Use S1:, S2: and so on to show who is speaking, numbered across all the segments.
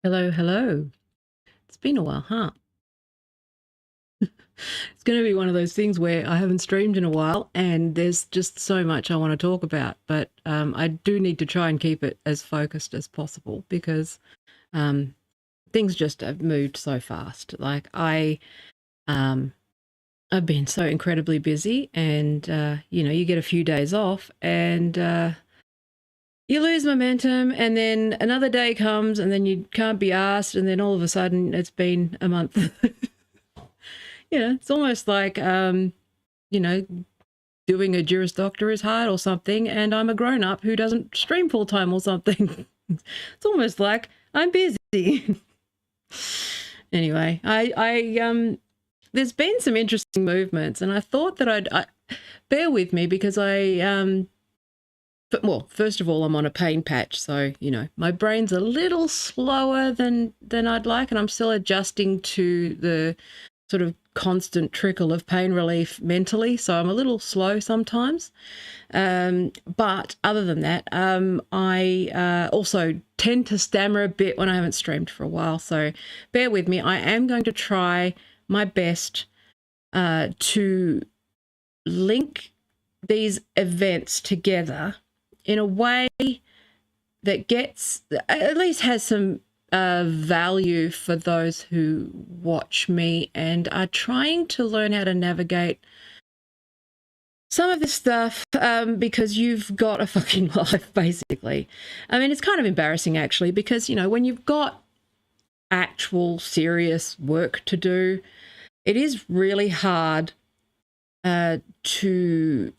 S1: Hello, hello. It's been a while, huh? It's going to be one of those things where I haven't streamed in a while and there's just so much I want to talk about, but I do need to try and keep it as focused as possible because things just have moved so fast. Like I've been so incredibly busy and, you get a few days off and you lose momentum and then another day comes and then you can't be asked and then all of a sudden it's been a month. It's almost like, doing a Juris Doctor is hard or something and I'm a grown-up who doesn't stream full-time or something. It's almost like I'm busy. Anyway, I there's been some interesting movements and I thought that I'd bear with me because well, first of all, I'm on a pain patch, so, my brain's a little slower than I'd like, and I'm still adjusting to the sort of constant trickle of pain relief mentally, so I'm a little slow sometimes. But other than that, I also tend to stammer a bit when I haven't streamed for a while, so bear with me. I am going to try my best to link these events together in a way that at least has some value for those who watch me and are trying to learn how to navigate some of this stuff because you've got a fucking life, basically. I mean, it's kind of embarrassing, actually, because, when you've got actual serious work to do, it is really hard to,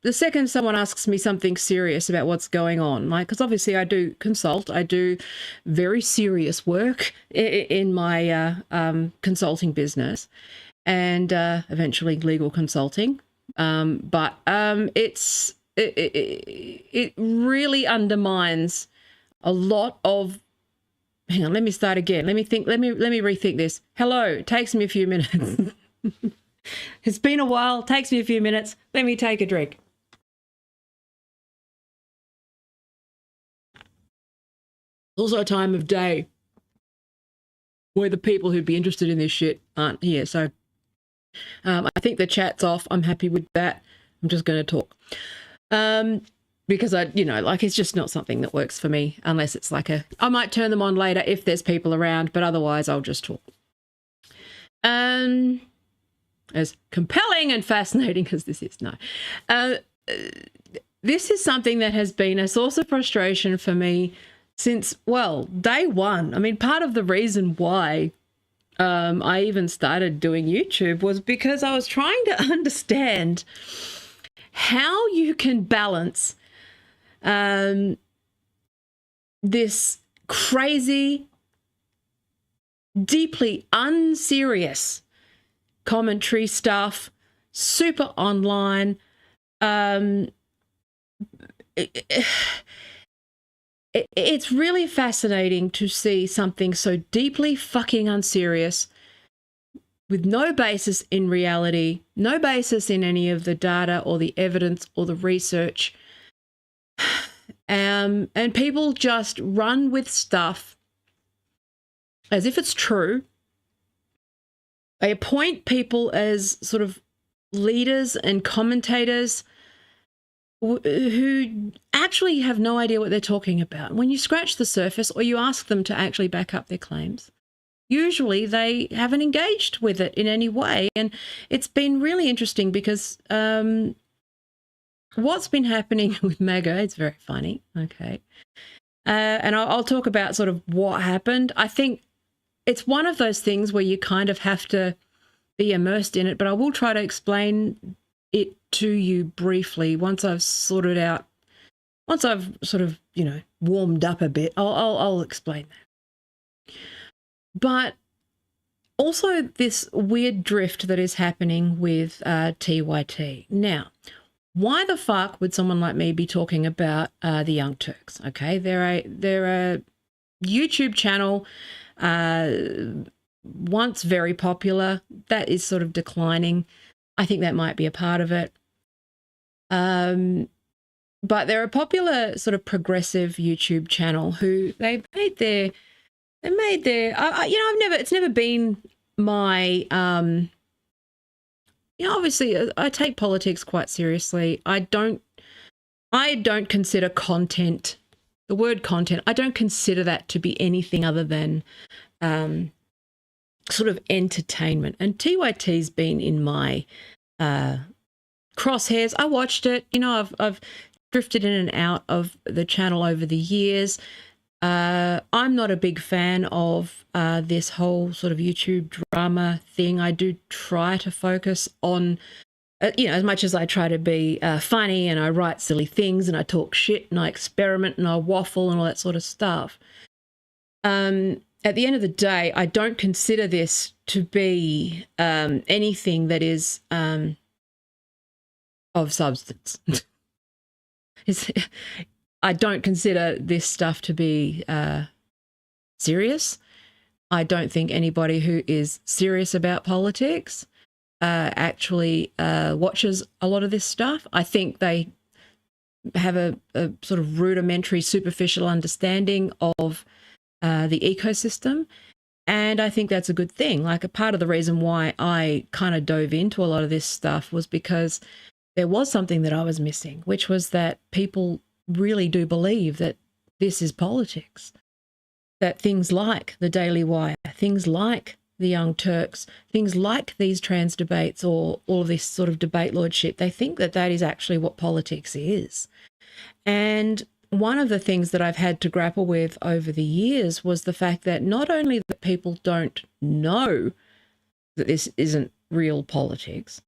S1: the second someone asks me something serious about what's going on, like, because obviously I do consult, I do very serious work in my consulting business and eventually legal consulting. But it really undermines a lot of, hang on, let me start again. Let me rethink this. Hello, it takes me a few minutes. It's been a while, takes me a few minutes. Let me take a drink. Also a time of day where the people who'd be interested in this shit aren't here. So I think the chat's off. I'm happy with that. I'm just going to talk. Because it's just not something that works for me unless it's like I might turn them on later if there's people around, but otherwise I'll just talk. As compelling and fascinating as this is, no. This is something that has been a source of frustration for me since, well, day one. I mean, part of the reason why I even started doing YouTube was because I was trying to understand how you can balance this crazy, deeply unserious commentary stuff, super online. It's really fascinating to see something so deeply fucking unserious with no basis in reality, no basis in any of the data or the evidence or the research. And people just run with stuff as if it's true. They appoint people as sort of leaders and commentators who actually have no idea what they're talking about. When you scratch the surface or you ask them to actually back up their claims, usually they haven't engaged with it in any way. And it's been really interesting because what's been happening with MAGA, it's very funny, okay. And I'll talk about sort of what happened. I think it's one of those things where you kind of have to be immersed in it, but I will try to explain it to you briefly once I've sorted out, once I've sort of, warmed up a bit, I'll explain that. But also this weird drift that is happening with TYT. Now, why the fuck would someone like me be talking about the Young Turks? Okay, they're a YouTube channel, once very popular, that is sort of declining. I think that might be a part of it. But they're a popular sort of progressive YouTube channel who it's never been my, obviously I take politics quite seriously. I don't consider content, the word content, I don't consider that to be anything other than sort of entertainment. And TYT's been in my crosshairs. I watched it. I've drifted in and out of the channel over the years. I'm not a big fan of this whole sort of YouTube drama thing. I do try to focus on, as much as I try to be funny and I write silly things and I talk shit and I experiment and I waffle and all that sort of stuff. At the end of the day, I don't consider this to be anything that is of substance. I don't consider this stuff to be serious. I don't think anybody who is serious about politics actually watches a lot of this stuff. I think they have a sort of rudimentary, superficial understanding of the ecosystem. And I think that's a good thing. Like, a part of the reason why I kind of dove into a lot of this stuff was because there was something that I was missing, which was that people really do believe that this is politics, that things like the Daily Wire, things like the Young Turks, things like these trans debates or all of this sort of debate lordship, they think that that is actually what politics is. And one of the things that I've had to grapple with over the years was the fact that not only that people don't know that this isn't real politics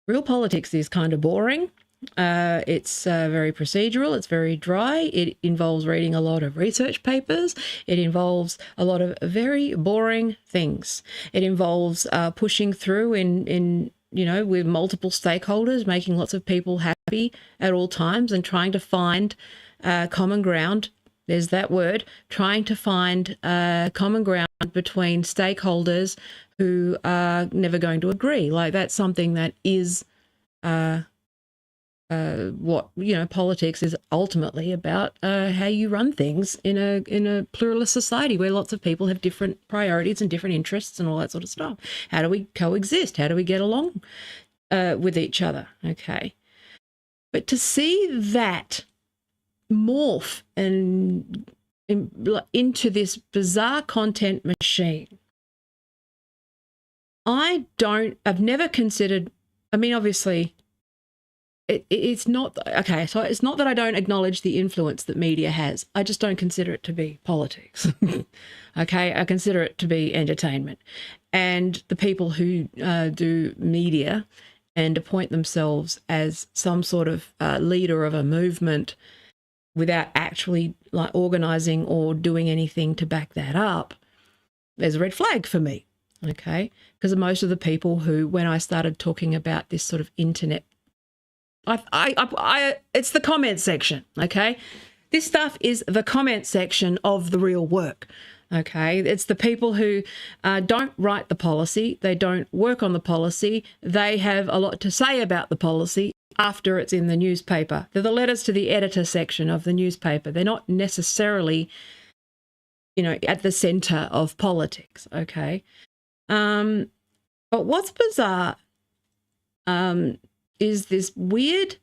S1: is kind of boring. It's very procedural. It's very dry. It involves reading a lot of research papers. It involves a lot of very boring things. It involves pushing through in with multiple stakeholders, making lots of people happy at all times and trying to find common ground There's that word, trying to find common ground between stakeholders who are never going to agree. Like, that's something that is what, you know, politics is ultimately about, how you run things in a pluralist society where lots of people have different priorities and different interests and all that sort of stuff. How do we coexist? How do we get along with each other? Okay. But to see that morph and into this bizarre content machine, I've never considered, I mean, obviously, it's not, okay, so it's not that I don't acknowledge the influence that media has. I just don't consider it to be politics. Okay, I consider it to be entertainment. And the people who do media and appoint themselves as some sort of leader of a movement without actually like organising or doing anything to back that up, there's a red flag for me. Okay, because most of the people who, when I started talking about this sort of internet, it's the comment section, okay? This stuff is the comment section of the real work, okay? It's the people who don't write the policy, they don't work on the policy, they have a lot to say about the policy after it's in the newspaper. They're the letters to the editor section of the newspaper. They're not necessarily, you know, at the centre of politics, okay? But what's bizarre is this weird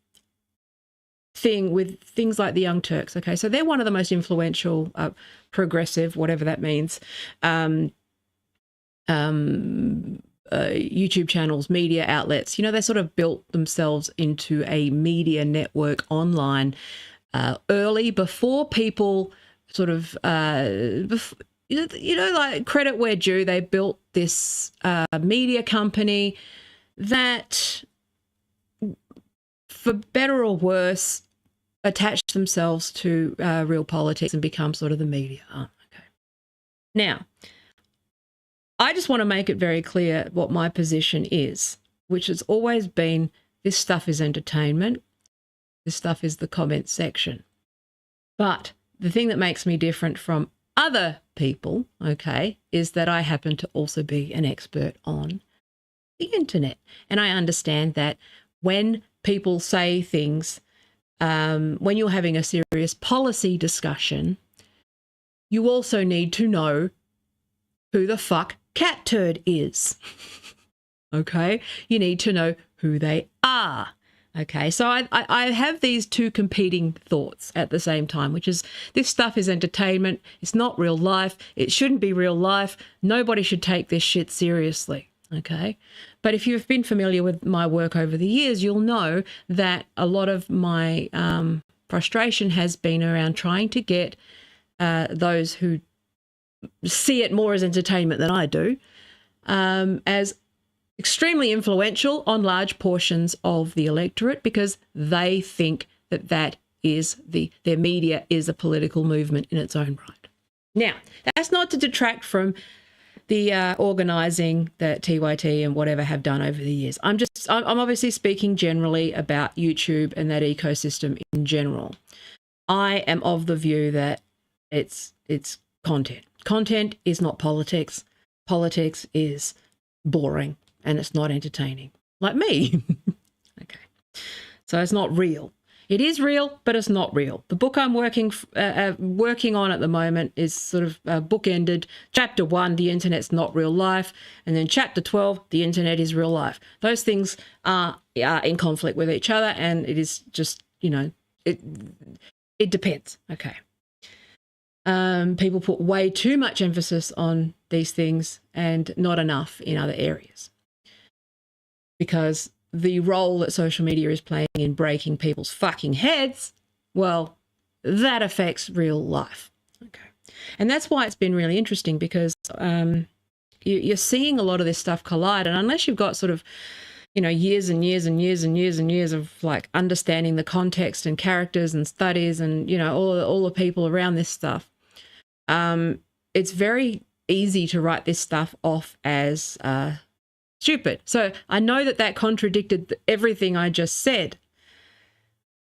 S1: thing with things like the Young Turks. Okay, so they're one of the most influential, progressive, whatever that means, YouTube channels, media outlets. You know, they sort of built themselves into a media network online early, before people sort of, you know, like, credit where due, they built this media company that, for better or worse, attach themselves to real politics and become sort of the media. Oh, okay. Now, I just want to make it very clear what my position is, which has always been, this stuff is entertainment. This stuff is the comment section. But the thing that makes me different from other people, okay, is that I happen to also be an expert on the internet. And I understand that when people say things, when you're having a serious policy discussion, you also need to know who the fuck Cat Turd is. Okay? You need to know who they are. Okay? So I have these two competing thoughts at the same time, which is, this stuff is entertainment. It's not real life. It shouldn't be real life. Nobody should take this shit seriously. Okay? But if you've been familiar with my work over the years, you'll know that a lot of my frustration has been around trying to get those who see it more as entertainment than I do, as extremely influential on large portions of the electorate, because they think that that is their media is a political movement in its own right. Now, that's not to detract from the organising that TYT and whatever have done over the years. I'm obviously speaking generally about YouTube and that ecosystem in general. I am of the view that it's content. Content is not politics. Politics is boring and it's not entertaining. Like me. Okay. So it's not real. It is real, but it's not real. The book I'm working on at the moment is sort of bookended. Chapter 1, the internet's not real life. And then chapter 12, the internet is real life. Those things are in conflict with each other, and it is just, you know, it depends. Okay. People put way too much emphasis on these things and not enough in other areas. Because the role that social media is playing in breaking people's fucking heads, well, that affects real life. Okay. And that's why it's been really interesting, because you're seeing a lot of this stuff collide. And unless you've got sort of, you know, years and years and years and years and years of like understanding the context and characters and studies and, you know, all the people around this stuff, it's very easy to write this stuff off as stupid. So I know that contradicted everything I just said,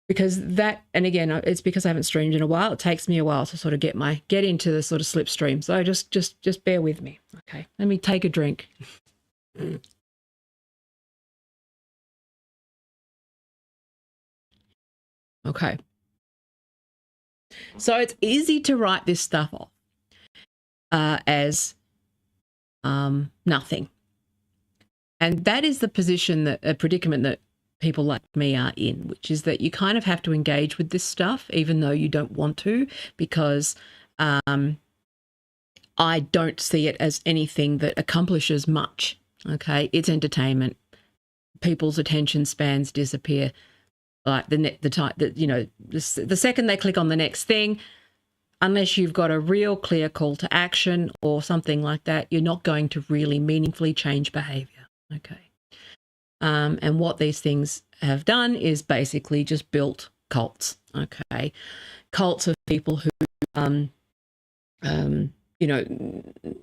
S1: because that, and again, it's because I haven't streamed in a while. It takes me a while to sort of get into the sort of slipstream. So just bear with me. Okay, let me take a drink. Okay. So it's easy to write this stuff off as nothing. And that is the position, that a predicament that people like me are in, which is that you kind of have to engage with this stuff, even though you don't want to, because I don't see it as anything that accomplishes much. Okay, it's entertainment. People's attention spans disappear. Like the second they click on the next thing, unless you've got a real clear call to action or something like that, you're not going to really meaningfully change behavior. Okay. And what these things have done is basically just built cults. Okay. Cults of people who,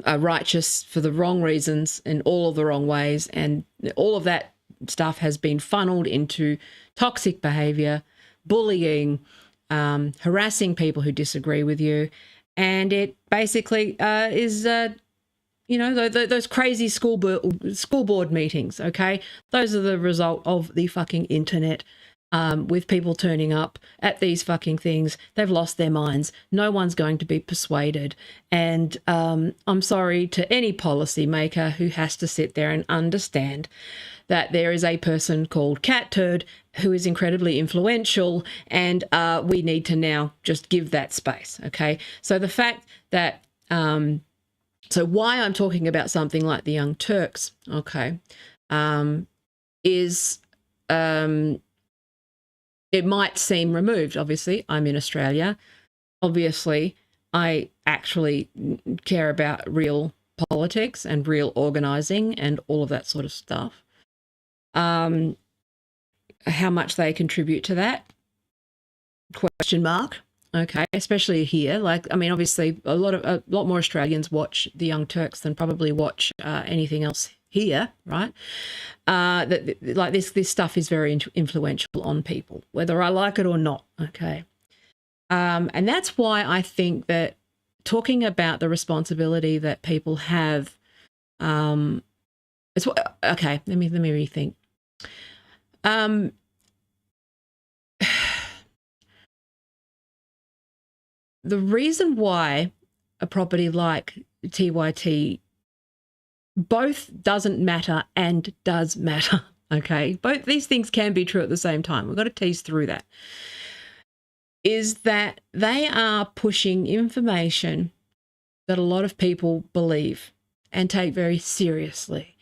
S1: are righteous for the wrong reasons in all of the wrong ways. And all of that stuff has been funneled into toxic behavior, bullying, harassing people who disagree with you. And it basically is, those crazy school board meetings, okay? Those are the result of the fucking internet, with people turning up at these fucking things. They've lost their minds. No one's going to be persuaded. And I'm sorry to any policymaker who has to sit there and understand that there is a person called Cat Turd who is incredibly influential, and we need to now just give that space, okay? So the fact that, so why I'm talking about something like the Young Turks, okay, is it might seem removed. Obviously, I'm in Australia. Obviously, I actually care about real politics and real organising and all of that sort of stuff. How much they contribute to that? Question mark. Okay, especially here. Like, I mean, obviously, a lot more Australians watch the Young Turks than probably watch anything else here, right? Like this stuff is very influential on people, whether I like it or not. Okay, and that's why I think that talking about the responsibility that people have, it's what. Okay, let me rethink. The reason why a property like TYT both doesn't matter and does matter, okay? Both these things can be true at the same time. We've got to tease through that. Is that they are pushing information that a lot of people believe and take very seriously.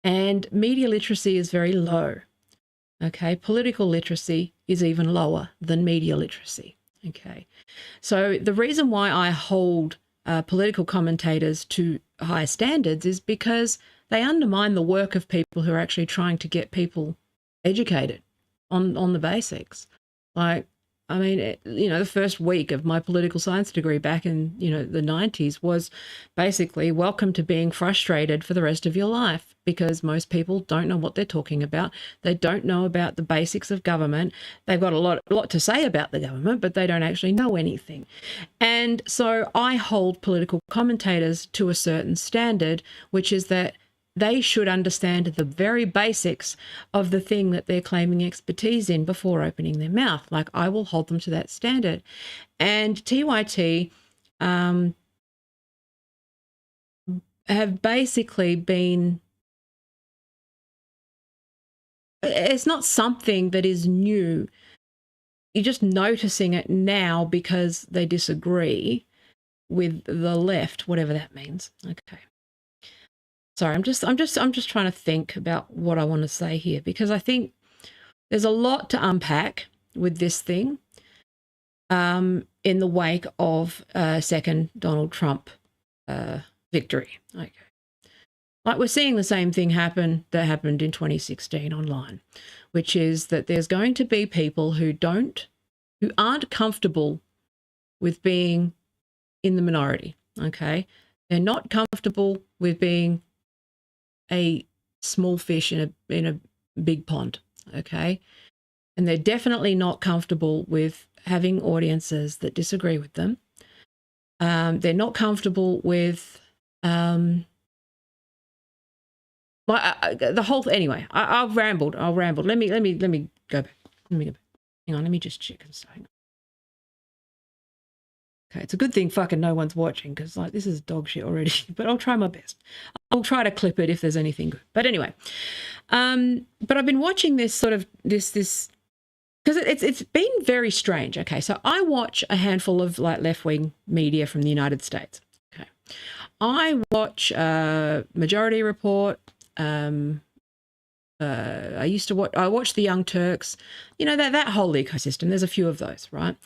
S1: And media literacy is very low, okay? Political literacy is even lower than media literacy, okay? So the reason why I hold political commentators to high standards is because they undermine the work of people who are actually trying to get people educated on the basics. Like, I mean, the first week of my political science degree back in, the 90s was basically welcome to being frustrated for the rest of your life, because most people don't know what they're talking about. They don't know about the basics of government. They've got a lot to say about the government, but they don't actually know anything. And so I hold political commentators to a certain standard, which is that they should understand the very basics of the thing that they're claiming expertise in before opening their mouth. Like, I will hold them to that standard. And TYT have basically been, it's not something that is new. You're just noticing it now because they disagree with the left, whatever that means. Okay. Sorry, I'm just trying to think about what I want to say here, because I think there's a lot to unpack with this thing in the wake of second Donald Trump victory. Okay. Like, we're seeing the same thing happen that happened in 2016 online, which is that there's going to be people who aren't comfortable with being in the minority, okay? They're not comfortable with being a small fish in a big pond, okay? and they're definitely not comfortable with having audiences that disagree with them. They're not comfortable with the whole. Anyway, I've rambled. Let me go back. Hang on. Let me just check and say. Okay, it's a good thing fucking no one's watching, because like this is dog shit already. But I'll try my best. I'll try to clip it if there's anything good. But anyway, but I've been watching this sort of this because it's been very strange. Okay, so I watch a handful of like left-wing media from the United States. Okay, I watch Majority Report. I watch the Young Turks. You know, that whole ecosystem. There's a few of those, right?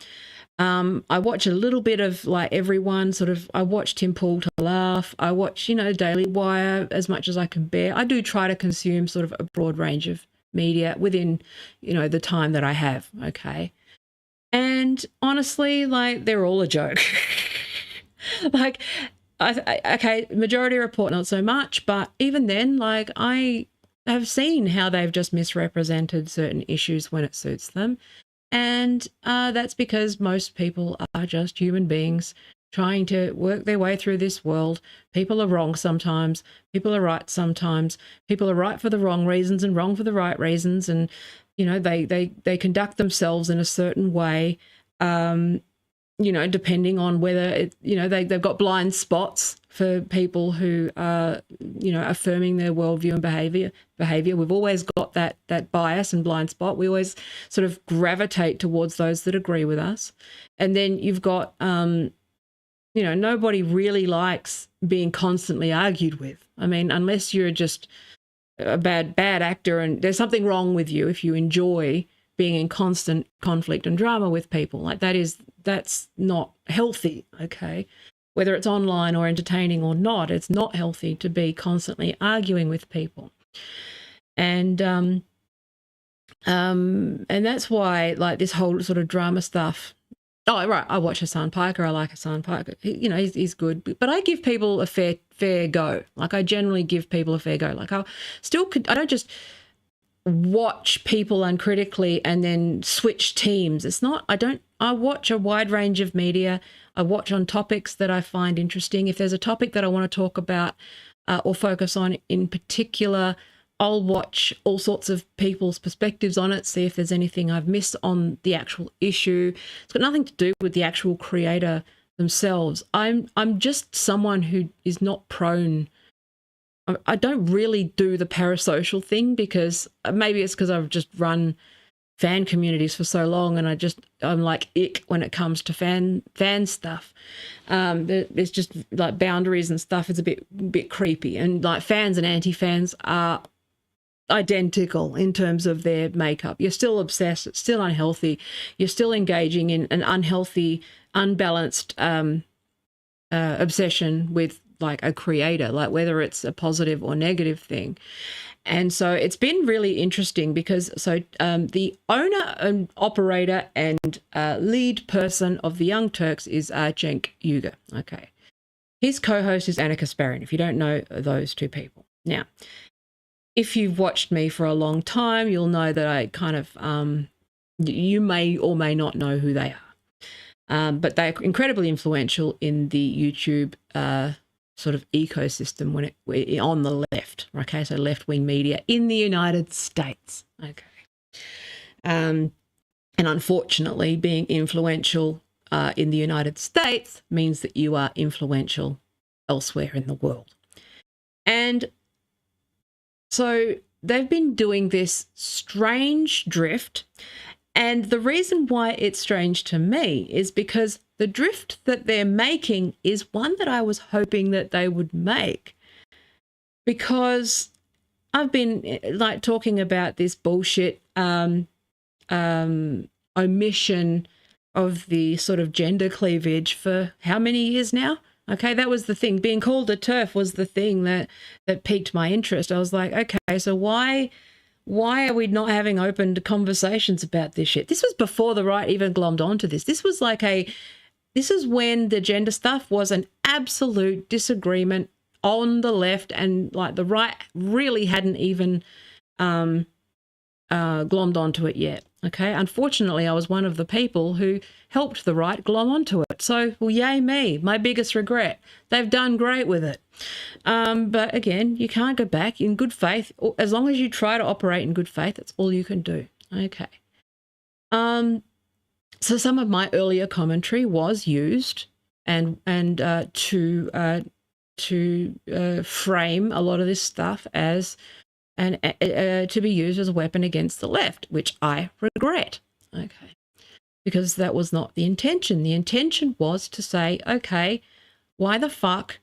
S1: I watch a little bit of like everyone. Sort of. I watch Tim Pool to laugh. I watch Daily Wire as much as I can bear. I do try to consume sort of a broad range of media within the time that I have. Okay, and honestly, like they're all a joke. Like, okay, Majority Report not so much, but even then, like I have seen how they've just misrepresented certain issues when it suits them. And that's because most people are just human beings trying to work their way through this world. People are wrong sometimes. People are right sometimes. People are right for the wrong reasons and wrong for the right reasons. And, they conduct themselves in a certain way, depending on whether, they've got blind spots for people who are, affirming their worldview and behavior. We've always got that bias and blind spot. We always sort of gravitate towards those that agree with us. And then you've got, nobody really likes being constantly argued with. I mean, unless you're just a bad actor and there's something wrong with you if you enjoy being in constant conflict and drama with people. Like that's not healthy, okay? Whether it's online or entertaining or not, it's not healthy to be constantly arguing with people. And that's why like this whole sort of drama stuff. Oh, right. I watch Hassan Piker. I like Hassan Piker. He's good. But I give people a fair go. Like I generally give people a fair go. Like I don't just watch people uncritically and then switch teams. I watch a wide range of media. I watch on topics that I find interesting. If there's a topic that I want to talk about or focus on in particular, I'll watch all sorts of people's perspectives on it, see if there's anything I've missed on the actual issue. It's got nothing to do with the actual creator themselves. I'm just someone who is not prone. I don't really do the parasocial thing because maybe it's because I've just run fan communities for so long and I'm like ick when it comes to fan stuff. There's just like boundaries and stuff. It's a bit creepy, and like fans and anti-fans are identical in terms of their makeup. You're still obsessed. It's still unhealthy. You're still engaging in an unhealthy, unbalanced obsession with like a creator, like whether it's a positive or negative thing. And so it's been really interesting because the owner and operator and lead person of the Young Turks is Cenk Uygur. Okay. His co-host is Anna Kasparian, if you don't know those two people. Now, if you've watched me for a long time, you'll know that I kind of, you may or may not know who they are. But they're incredibly influential in the YouTube sort of ecosystem on the left, okay? So left-wing media in the United States, okay? And unfortunately, being influential in the United States means that you are influential elsewhere in the world. And so they've been doing this strange drift. And the reason why it's strange to me is because the drift that they're making is one that I was hoping that they would make. Because I've been like talking about this bullshit omission of the sort of gender cleavage for how many years now? Okay, that was the thing. Being called a TERF was the thing that piqued my interest. I was like, okay, so why are we not having open conversations about this shit? This was before the right even glommed onto this. This is when the gender stuff was an absolute disagreement on the left, and like the right really hadn't even glommed onto it yet. Okay, unfortunately, I was one of the people who helped the right glom onto it. So, well, yay me, my biggest regret. They've done great with it. But again, you can't go back in good faith. As long as you try to operate in good faith, that's all you can do. Okay. So some of my earlier commentary was used and to frame a lot of this stuff as to be used as a weapon against the left, which I regret. Okay, because that was not the intention. The intention was to say, okay, why the fuck,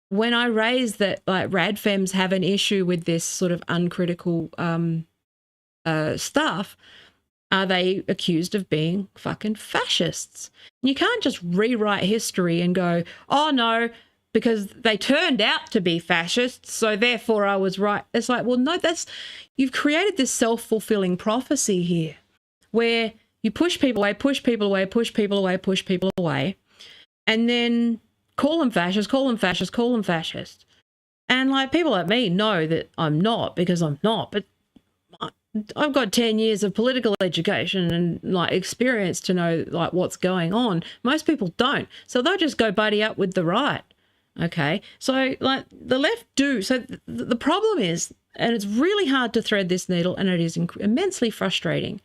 S1: when I raise that like radfems have an issue with this sort of uncritical stuff, are they accused of being fucking fascists? You can't just rewrite history and go, oh no, because they turned out to be fascists, so therefore I was right. It's like, well, no, you've created this self-fulfilling prophecy here where you push people away, push people away, push people away, push people away, and then call them fascists, call them fascists, call them fascists. And like people like me know that I'm not, because I'm not, but I've got 10 years of political education and like experience to know like what's going on. Most people don't. So they'll just go buddy up with the right. Okay. So like the left do. So the problem is, and it's really hard to thread this needle, and it is immensely frustrating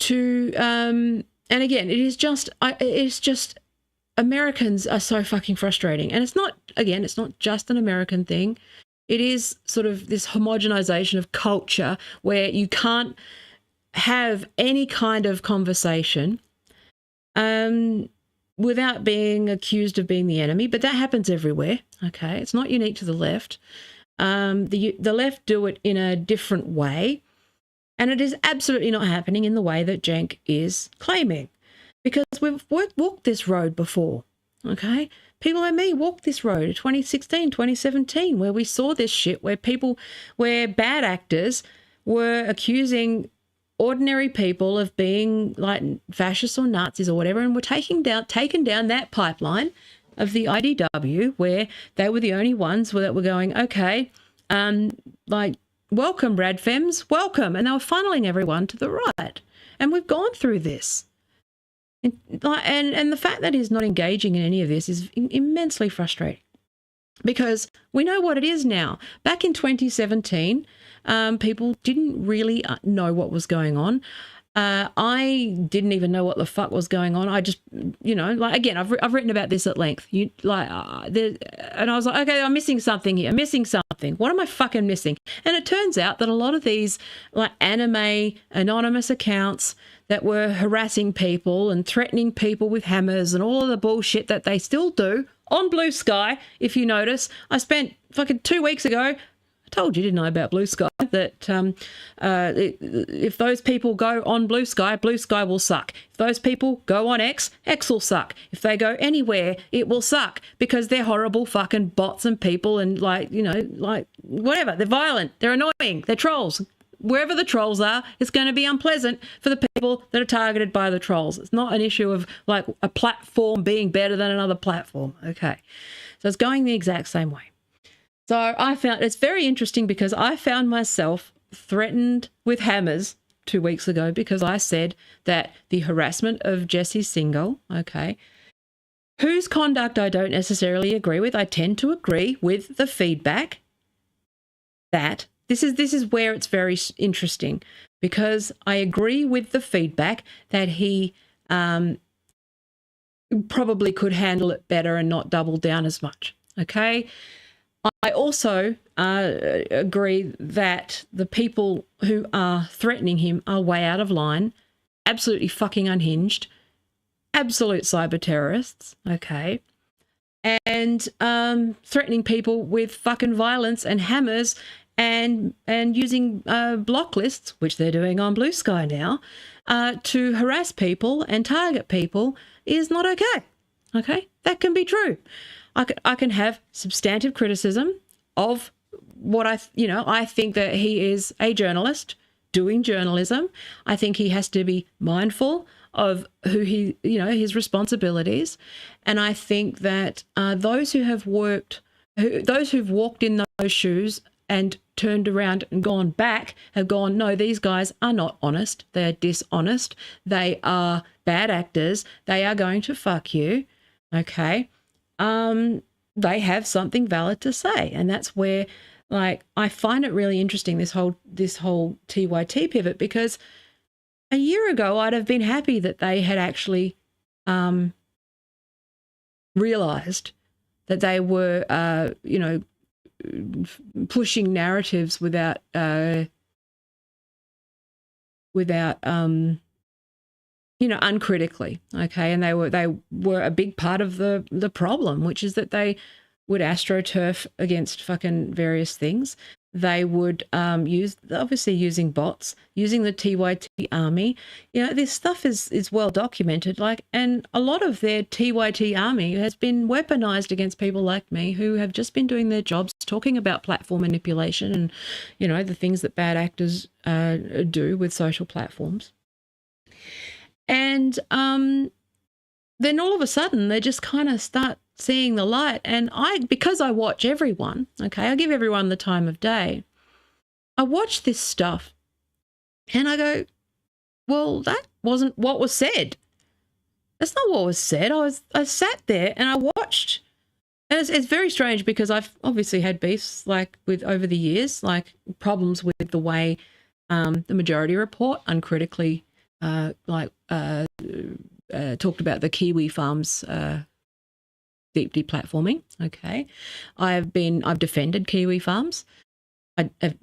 S1: to, and again, it's just Americans are so fucking frustrating. And it's not just an American thing. It is sort of this homogenization of culture where you can't have any kind of conversation without being accused of being the enemy. But that happens everywhere, okay? It's not unique to the left. The left do it in a different way, and it is absolutely not happening in the way that Cenk is claiming, because we've walked this road before, okay? People like me walked this road in 2016, 2017, where we saw this shit, where bad actors were accusing ordinary people of being like fascists or Nazis or whatever, and were taken down that pipeline of the IDW, where they were the only ones that were going, okay, like, welcome, radfems, welcome. And they were funneling everyone to the right. And we've gone through this. And the fact that he's not engaging in any of this is immensely frustrating, because we know what it is now. Back in 2017, people didn't really know what was going on. I didn't even know what the fuck was going on. I just, like, again, I've written about this at length. And I was like, okay, I'm missing something here. I'm missing something. What am I fucking missing? And it turns out that a lot of these like anime anonymous accounts that were harassing people and threatening people with hammers and all of the bullshit that they still do on Blue Sky. If you notice, I spent fucking 2 weeks ago, I told you, didn't I, about Blue Sky, that if those people go on Blue Sky will suck. If those people go on X will suck. If they go anywhere, it will suck, because they're horrible fucking bots and people, and like whatever. They're violent. They're annoying. They're trolls. Wherever the trolls are, it's going to be unpleasant for the people that are targeted by the trolls. It's not an issue of like a platform being better than another platform. Okay. So it's going the exact same way. So I found it's very interesting, because I found myself threatened with hammers 2 weeks ago because I said that the harassment of Jesse Singal, okay, whose conduct I don't necessarily agree with. I tend to agree with the feedback that this is where it's very interesting, because I agree with the feedback that he probably could handle it better and not double down as much. Okay. I also agree that the people who are threatening him are way out of line, absolutely fucking unhinged, absolute cyber terrorists, okay, and threatening people with fucking violence and hammers and using block lists, which they're doing on Blue Sky now, to harass people and target people is not okay. Okay, that can be true. I can have substantive criticism of what I think that he is a journalist doing journalism. I think he has to be mindful of who his responsibilities. And I think that those who've walked in those shoes and turned around and gone back, have gone, no, these guys are not honest. They're dishonest. They are bad actors. They are going to fuck you. Okay. They have something valid to say. And that's where, like, I find it really interesting, this whole TYT pivot, because a year ago I'd have been happy that they had actually realized that they were, pushing narratives without uncritically, okay, and they were a big part of the problem, which is that they would astroturf against fucking various things. They would using bots, using the TYT army. This stuff is well documented, and a lot of their TYT army has been weaponized against people like me who have just been doing their jobs, talking about platform manipulation and, the things that bad actors do with social platforms. And then all of a sudden they just kind of start seeing the light. And because I watch everyone, okay, I give everyone the time of day, I watch this stuff and I go, well, that wasn't what was said. That's not what was said. I sat there and I watched. And it's very strange because I've obviously had beefs with over the years, problems with the way the Majority Report uncritically talked about the Kiwi farms deep deplatforming. Okay, I've defended Kiwi farms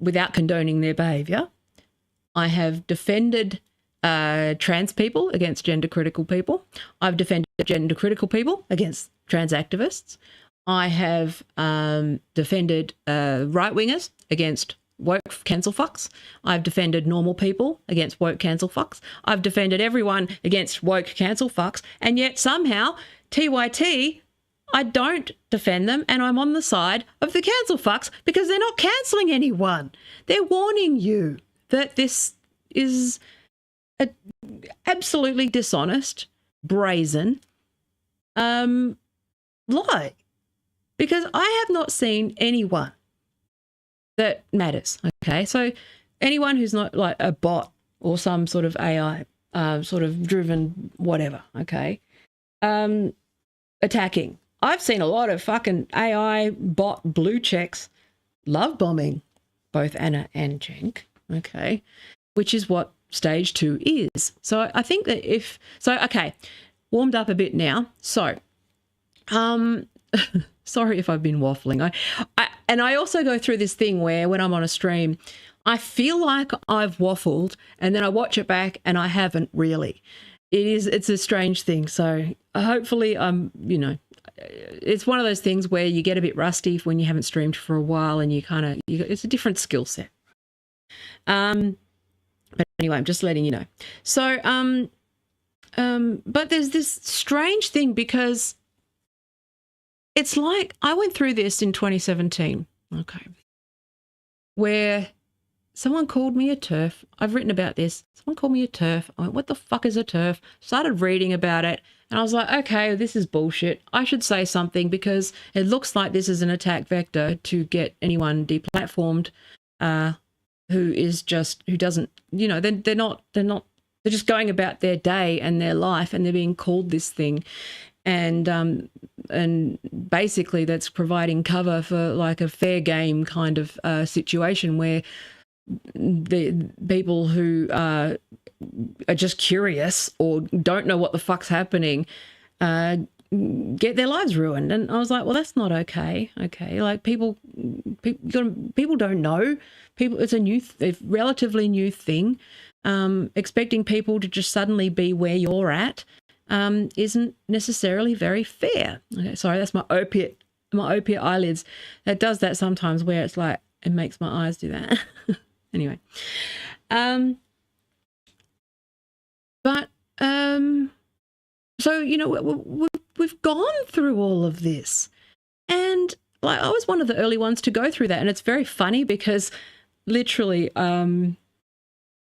S1: without condoning their behaviour. I have defended trans people against gender critical people. I've defended gender critical people against trans activists. I have defended right wingers against woke cancel fucks. I've defended normal people against woke cancel fucks. I've defended everyone against woke cancel fucks, and yet somehow TYT, I don't defend them, and I'm on the side of the cancel fucks because they're not cancelling anyone. They're warning you that this is a absolutely dishonest, brazen lie, because I have not seen anyone that matters. Okay, so anyone who's not like a bot or some sort of AI sort of driven whatever, okay, attacking. I've seen a lot of fucking AI bot blue checks love bombing both Anna and Cenk, okay, which is what stage 2 is. So I think that okay, warmed up a bit now. So sorry if I've been waffling. I also go through this thing where when I'm on a stream, I feel like I've waffled and then I watch it back and I haven't really. It's a strange thing. So hopefully it's one of those things where you get a bit rusty when you haven't streamed for a while and it's a different skill set. But anyway, I'm just letting you know. So, but there's this strange thing because it's like I went through this in 2017, okay, where someone called me a TERF. I've written about this. Someone called me a TERF. I went, what the fuck is a TERF? Started reading about it, and I was like, okay, this is bullshit. I should say something because it looks like this is an attack vector to get anyone deplatformed who doesn't, they're just going about their day and their life and they're being called this thing. And basically that's providing cover for like a fair game kind of situation where the people who are just curious or don't know what the fuck's happening get their lives ruined. And I was like, well, that's not okay. Okay, like people don't know. It's a relatively new thing. Expecting people to just suddenly be where you're at isn't necessarily very fair. Okay, sorry, that's my opiate eyelids. That does that sometimes where it's like, it makes my eyes do that. Anyway. So, we've gone through all of this. And like, I was one of the early ones to go through that. And it's very funny because literally, I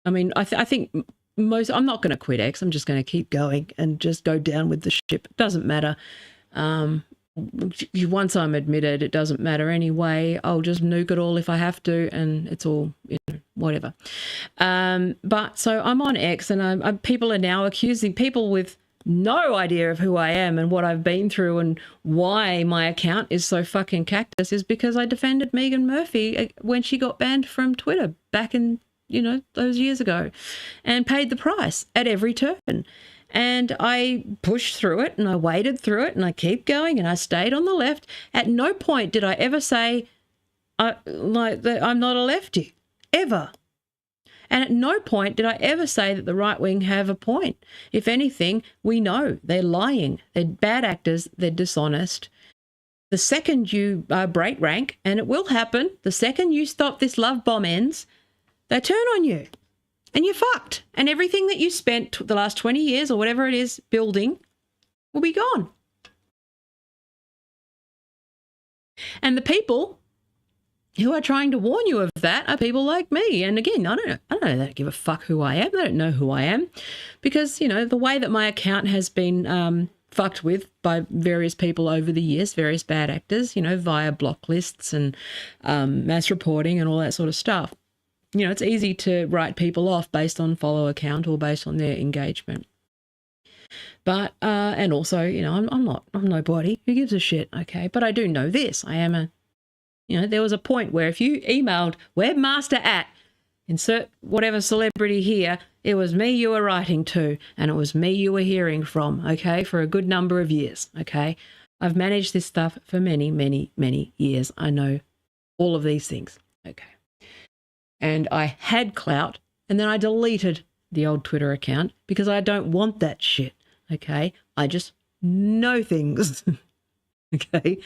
S1: think I'm not going to quit X. I'm just going to keep going and just go down with the ship. It doesn't matter. once I'm admitted, it doesn't matter anyway. I'll just nuke it all if I have to, and it's all, whatever. But so I'm on X, and people are now accusing people with no idea of who I am and what I've been through and why my account is so fucking cactus is because I defended Megan Murphy when she got banned from Twitter back in, those years ago, and paid the price at every turn. And I pushed through it, and I waded through it, and I keep going, and I stayed on the left. At no point did I ever say that I'm not a lefty, ever. And at no point did I ever say that the right wing have a point. If anything, we know they're lying. They're bad actors. They're dishonest. The second you break rank, and it will happen, the second you stop this love bomb ends, they turn on you and you're fucked. And everything that you spent the last 20 years or whatever it is building will be gone. And the people who are trying to warn you of that are people like me. And again, I don't give a fuck who I am. They don't know who I am because, the way that my account has been fucked with by various people over the years, various bad actors, via block lists and mass reporting and all that sort of stuff. It's easy to write people off based on follow account or based on their engagement. But, and also, I'm nobody. Who gives a shit? Okay. But I do know this. I am there was a point where if you emailed webmaster at insert whatever celebrity here, it was me you were writing to and it was me you were hearing from, okay, for a good number of years, okay? I've managed this stuff for many, many, many years. I know all of these things, okay? And I had clout and then I deleted the old Twitter account because I don't want that shit, okay? I just know things. Okay,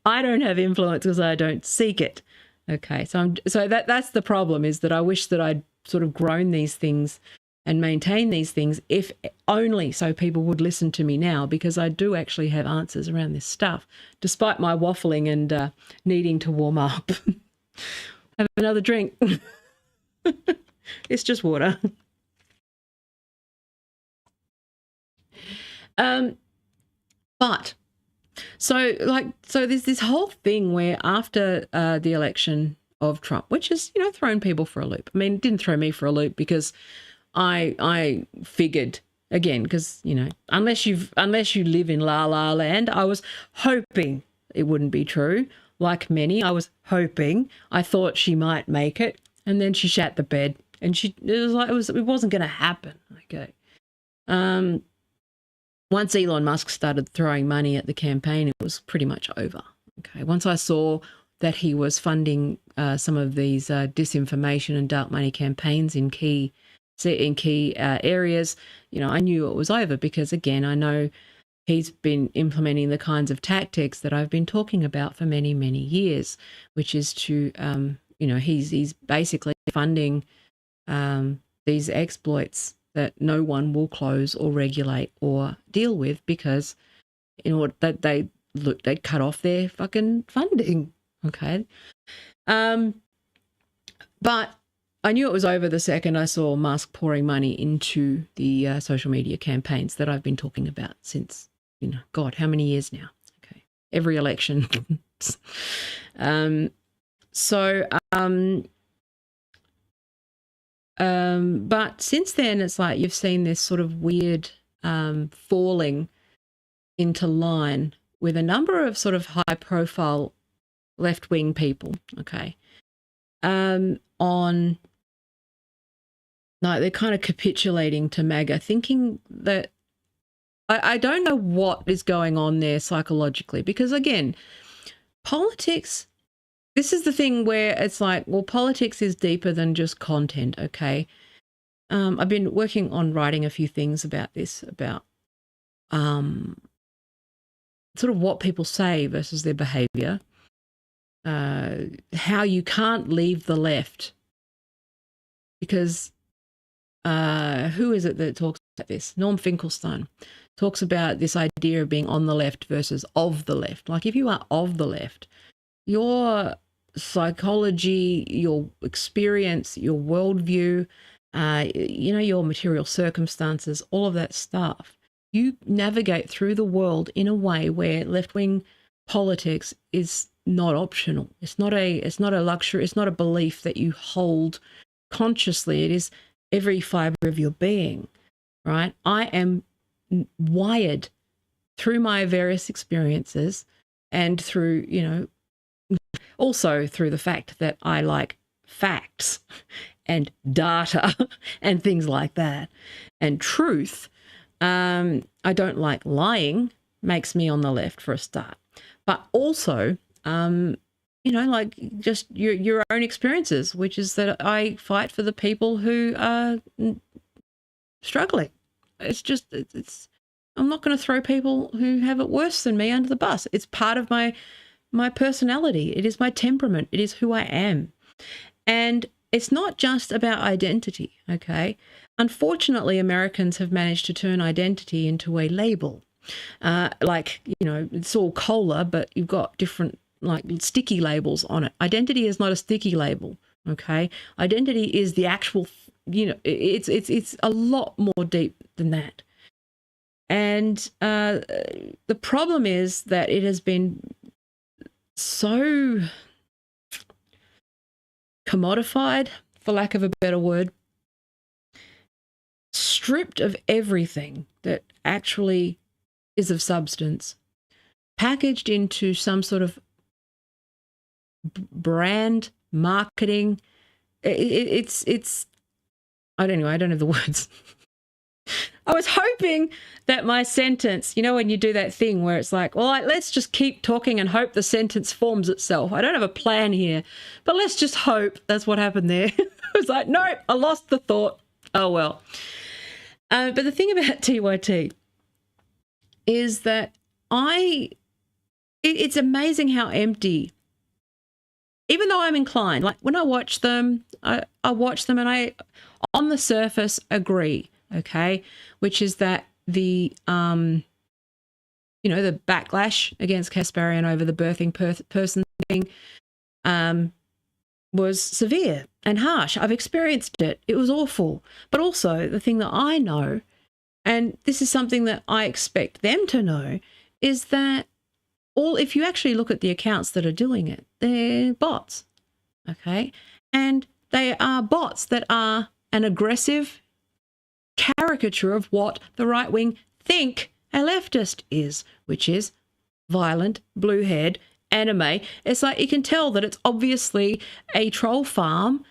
S1: I don't have influence because I don't seek it. Okay, so that's the problem, is that I wish that I'd sort of grown these things and maintained these things, if only so people would listen to me now, because I do actually have answers around this stuff, despite my waffling and needing to warm up. Have another drink. It's just water. But so there's this whole thing where after the election of Trump, which has, thrown people for a loop. I mean, it didn't throw me for a loop because I figured, again, because, unless you live in La La Land, I was hoping it wouldn't be true. Like many, I was hoping. I thought she might make it, and then she shat the bed, and it wasn't going to happen. Okay. Once Elon Musk started throwing money at the campaign, it was pretty much over. Okay. Once I saw that he was funding some of these disinformation and dark money campaigns in key areas, I knew it was over because, again, I know he's been implementing the kinds of tactics that I've been talking about for many, many years, which is to, he's basically funding these exploits that no one will close or regulate or deal with because in order that they cut off their fucking funding. Okay. But I knew it was over the second I saw Musk pouring money into the social media campaigns that I've been talking about since, God, how many years now? Okay. Every election. But since then, it's like you've seen this sort of weird falling into line with a number of sort of high-profile left-wing people, okay, on, like, they're kind of capitulating to MAGA, thinking that, I don't know what is going on there psychologically, because, again, politics, this is the thing where it's like, well, politics is deeper than just content, okay? I've been working on writing a few things about this, about sort of what people say versus their behaviour, how you can't leave the left because who is it that talks about this? Norm Finkelstein talks about this idea of being on the left versus of the left. Like, if you are of the left, your psychology, your experience, your worldview, your material circumstances, all of that stuff, you navigate through the world in a way where left-wing politics is not optional. It's not a luxury. It's not a belief that you hold consciously. It is every fiber of your being, right? I am wired through my various experiences and through, also through the fact that I like facts and data and things like that and truth. I don't like lying, makes me on the left for a start. But also, like just your own experiences, which is that I fight for the people who are struggling. It's I'm not going to throw people who have it worse than me under the bus. It's part of my personality. It is my temperament. It is who I am. And it's not just about identity, okay? Unfortunately, Americans have managed to turn identity into a label. It's all cola, but you've got different sticky labels on it. Identity is not a sticky label, okay? Identity is the actual, it's a lot more deep than that. And the problem is that it has been so commodified, for lack of a better word, stripped of everything that actually is of substance, packaged into some sort of brand marketing. It's I don't know. I don't have the words. I was hoping that my sentence, when you do that thing where it's like, well, let's just keep talking and hope the sentence forms itself. I don't have a plan here, but let's just hope. That's what happened there. I was like, nope, I lost the thought. Oh, well. But the thing about TYT is that it's amazing how empty, even though I'm inclined, like when I watch them, I watch them and I, on the surface, agree. Okay, which is that the the backlash against Kasparian over the birthing person thing was severe and harsh. I've experienced it. It was awful. But also the thing that I know, and this is something that I expect them to know, is that if you actually look at the accounts that are doing it, they're bots. Okay, and they are bots that are an aggressive caricature of what the right wing think a leftist is, which is violent, blue-haired, anime. It's like you can tell that it's obviously a troll farm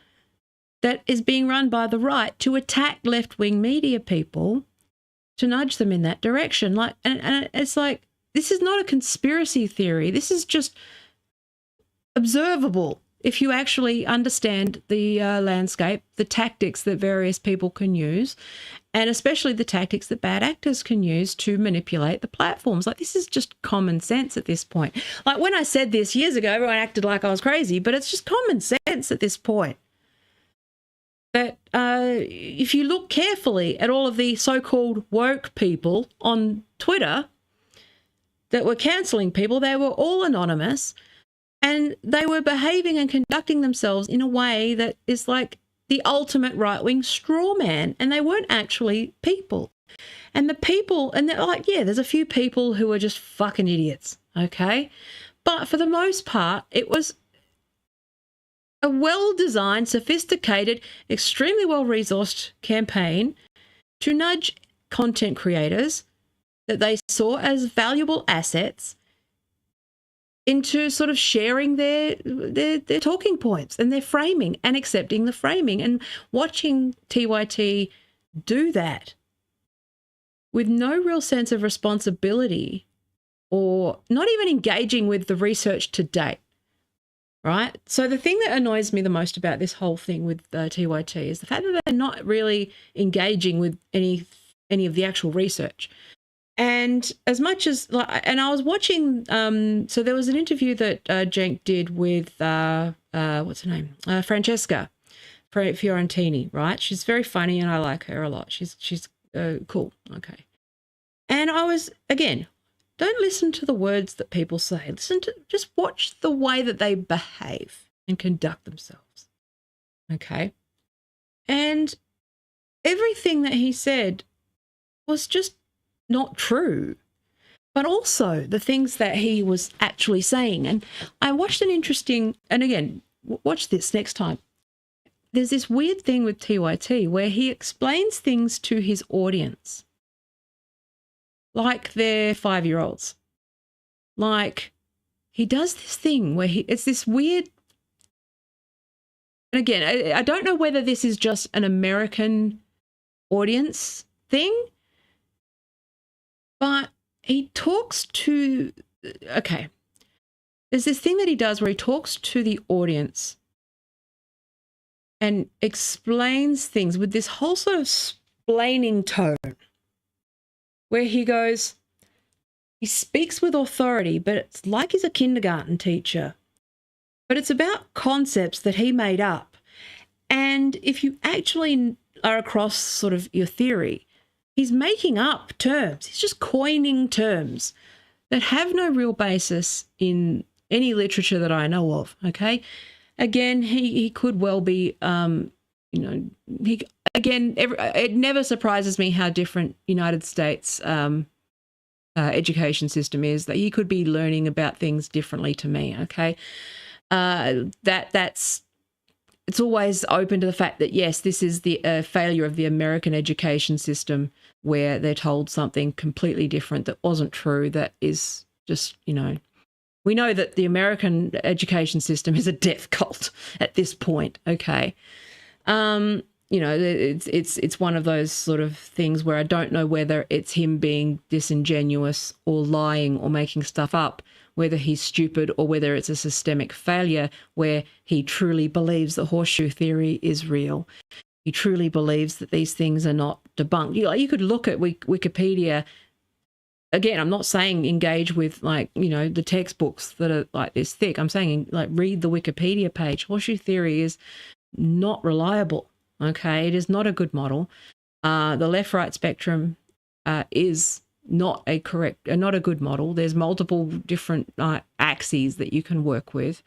S1: that is being run by the right to attack left-wing media people, to nudge them in that direction. And it's like, this is not a conspiracy theory. This is just observable. If you actually understand the landscape, the tactics that various people can use, and especially the tactics that bad actors can use to manipulate the platforms. Like, this is just common sense at this point. Like, when I said this years ago, everyone acted like I was crazy, but it's just common sense at this point. That if you look carefully at all of the so-called woke people on Twitter that were cancelling people, they were all anonymous. And they were behaving and conducting themselves in a way that is like the ultimate right-wing straw man. And they weren't actually people. And the people, and they're like, yeah, there's a few people who are just fucking idiots, okay? But for the most part, it was a well-designed, sophisticated, extremely well-resourced campaign to nudge content creators that they saw as valuable assets into sort of sharing their talking points and their framing and accepting the framing, and watching TYT do that with no real sense of responsibility or not even engaging with the research to date, right? So the thing that annoys me the most about this whole thing with TYT is the fact that they're not really engaging with any of the actual research. And as much as, and I was watching, so there was an interview that Cenk did with, what's her name? Francesca Fiorentini, right? She's very funny and I like her a lot. She's cool. Okay. And I was, again, don't listen to the words that people say. Just watch the way that they behave and conduct themselves. Okay. And everything that he said was just not true. but also the things that he was actually saying. And I watched an interesting, and again, watch this next time. There's this weird thing with TYT where he explains things to his audience like they're 5-year-olds. Like, he does this thing where it's this weird, and again, I don't know whether this is just an American audience thing, but he talks to, okay, there's this thing that he does where he talks to the audience and explains things with this whole sort of splaining tone where he goes, he speaks with authority, but it's like he's a kindergarten teacher. But it's about concepts that he made up. And if you actually are across sort of your theory, he's making up terms. He's just coining terms that have no real basis in any literature that I know of, okay? Again, he could well be, it never surprises me how different United States education system is, that he could be learning about things differently to me, okay? It's always open to the fact that, yes, this is the failure of the American education system where they're told something completely different that wasn't true, that is just, we know that the American education system is a death cult at this point, okay? It's one of those sort of things where I don't know whether it's him being disingenuous or lying or making stuff up, whether he's stupid or whether it's a systemic failure where he truly believes the horseshoe theory is real. He truly believes that these things are not debunked. You could look at Wikipedia. Again, I'm not saying engage with the textbooks that are like this thick. I'm saying read the Wikipedia page. Horseshoe theory is not reliable. Okay, it is not a good model. The left-right spectrum is not a good model. There's multiple different axes that you can work with.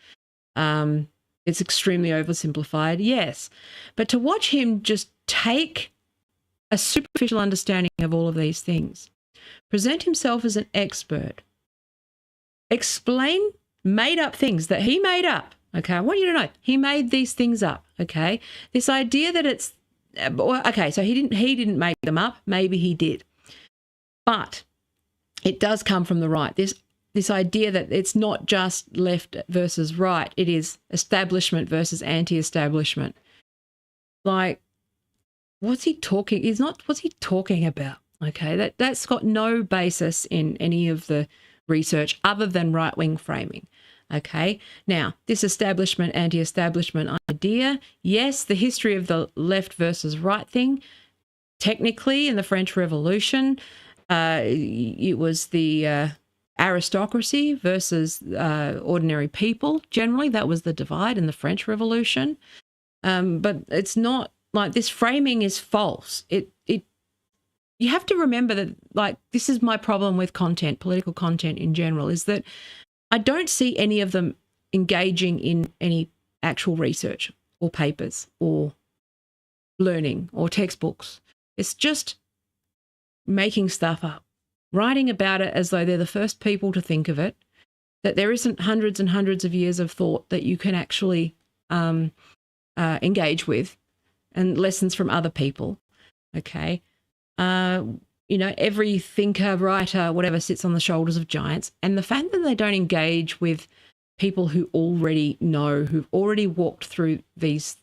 S1: It's extremely oversimplified, yes. But to watch him just take a superficial understanding of all of these things, present himself as an expert, explain made-up things that he made up. Okay, I want you to know he made these things up. Okay, this idea that it's okay, so he didn't make them up. Maybe he did, but it does come from the right. This idea that it's not just left versus right; it is establishment versus anti-establishment. Like, what's he talking? What's he talking about? Okay, that's got no basis in any of the research other than right-wing framing. Okay, now this establishment, anti-establishment idea, yes, the history of the left versus right thing, technically in the French Revolution, it was the aristocracy versus ordinary people. Generally, that was the divide in the French Revolution. But it's not like this framing is false. You have to remember that, this is my problem with content, political content in general, is that I don't see any of them engaging in any actual research or papers or learning or textbooks. It's just making stuff up, writing about it as though they're the first people to think of it, that there isn't hundreds and hundreds of years of thought that you can actually engage with, and lessons from other people, okay? Every thinker, writer, whatever sits on the shoulders of giants. And the fact that they don't engage with people who already know, who've already walked through these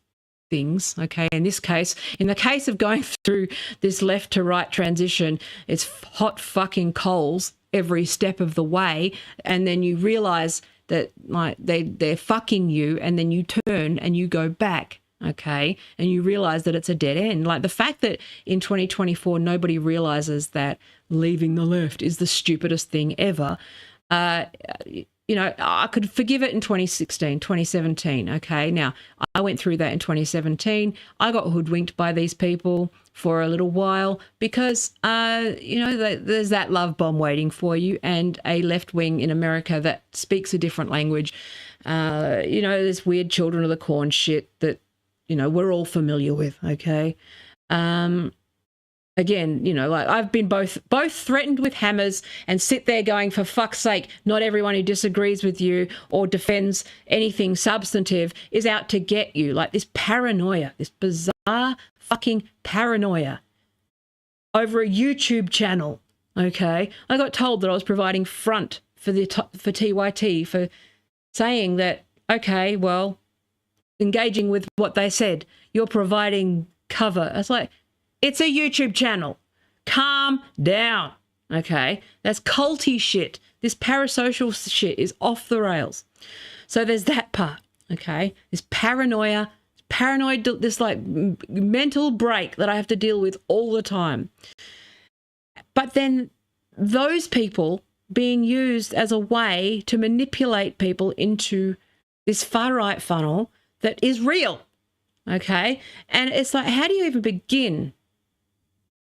S1: things, okay? In the case of going through this left to right transition, it's hot fucking coals every step of the way. And then you realize that they're fucking you, and then you turn and you go back. Okay, and you realize that it's a dead end. Like the fact that in 2024 nobody realizes that leaving the left is the stupidest thing ever. I could forgive it in 2016, 2017. Okay, now I went through that in 2017. I got hoodwinked by these people for a little while because, there's that love bomb waiting for you, and a left wing in America that speaks a different language. This weird children of the corn shit that we're all familiar with, okay? Again, Again, you know, like I've been both threatened with hammers and sit there going, for fuck's sake, not everyone who disagrees with you or defends anything substantive is out to get you. Like this paranoia, this bizarre fucking paranoia over a YouTube channel. Okay, I got told that I was providing front for TYT for saying that, okay, well, engaging with what they said, you're providing cover. I was like, it's a YouTube channel. Calm down, okay? That's culty shit. This parasocial shit is off the rails. So there's that part, okay? This paranoia, this like mental break that I have to deal with all the time. But then those people being used as a way to manipulate people into this far-right funnel that is real, okay? And it's like, how do you even begin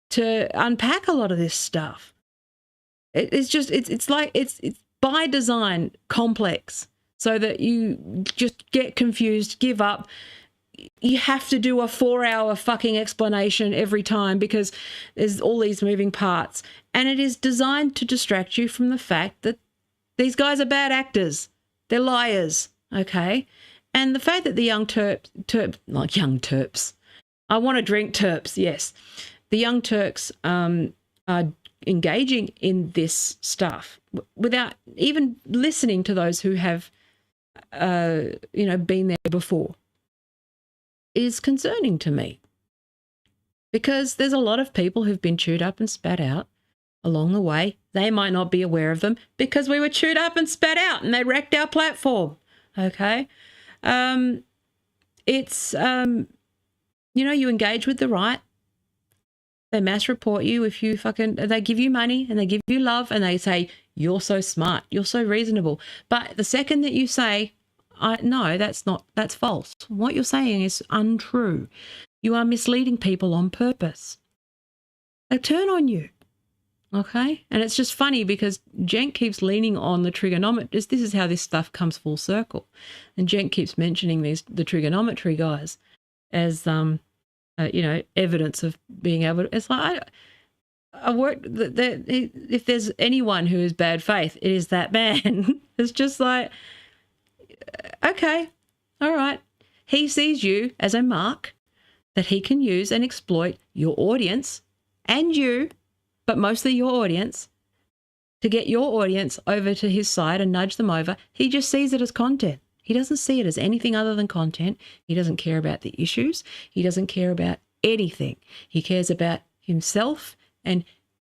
S1: to unpack a lot of this stuff? It's just, it's like, it's by design complex so that you just get confused, give up. You have to do a 4-hour fucking explanation every time because there's all these moving parts. And it is designed to distract you from the fact that these guys are bad actors. They're liars, okay? And the fact that the young Terps, I want to drink Terps, yes. The young Turks are engaging in this stuff without even listening to those who have, been there before is concerning to me, because there's a lot of people who've been chewed up and spat out along the way. They might not be aware of them because we were chewed up and spat out and they wrecked our platform, okay? You engage with the right. They mass report you if you they give you money and they give you love and they say, you're so smart, you're so reasonable. But the second that you say, no, that's false. What you're saying is untrue. You are misleading people on purpose. They turn on you, okay? And it's just funny because Jen keeps leaning on the trigonometry. This is how this stuff comes full circle. And Jen keeps mentioning the trigonometry guys as evidence of being able to. It's like if there's anyone who is bad faith, it is that man. It's just like, okay, all right. He sees you as a mark that he can use and exploit your audience and you, but mostly your audience, to get your audience over to his side and nudge them over. He just sees it as content. He doesn't see it as anything other than content. He doesn't care about the issues. He doesn't care about anything. He cares about himself and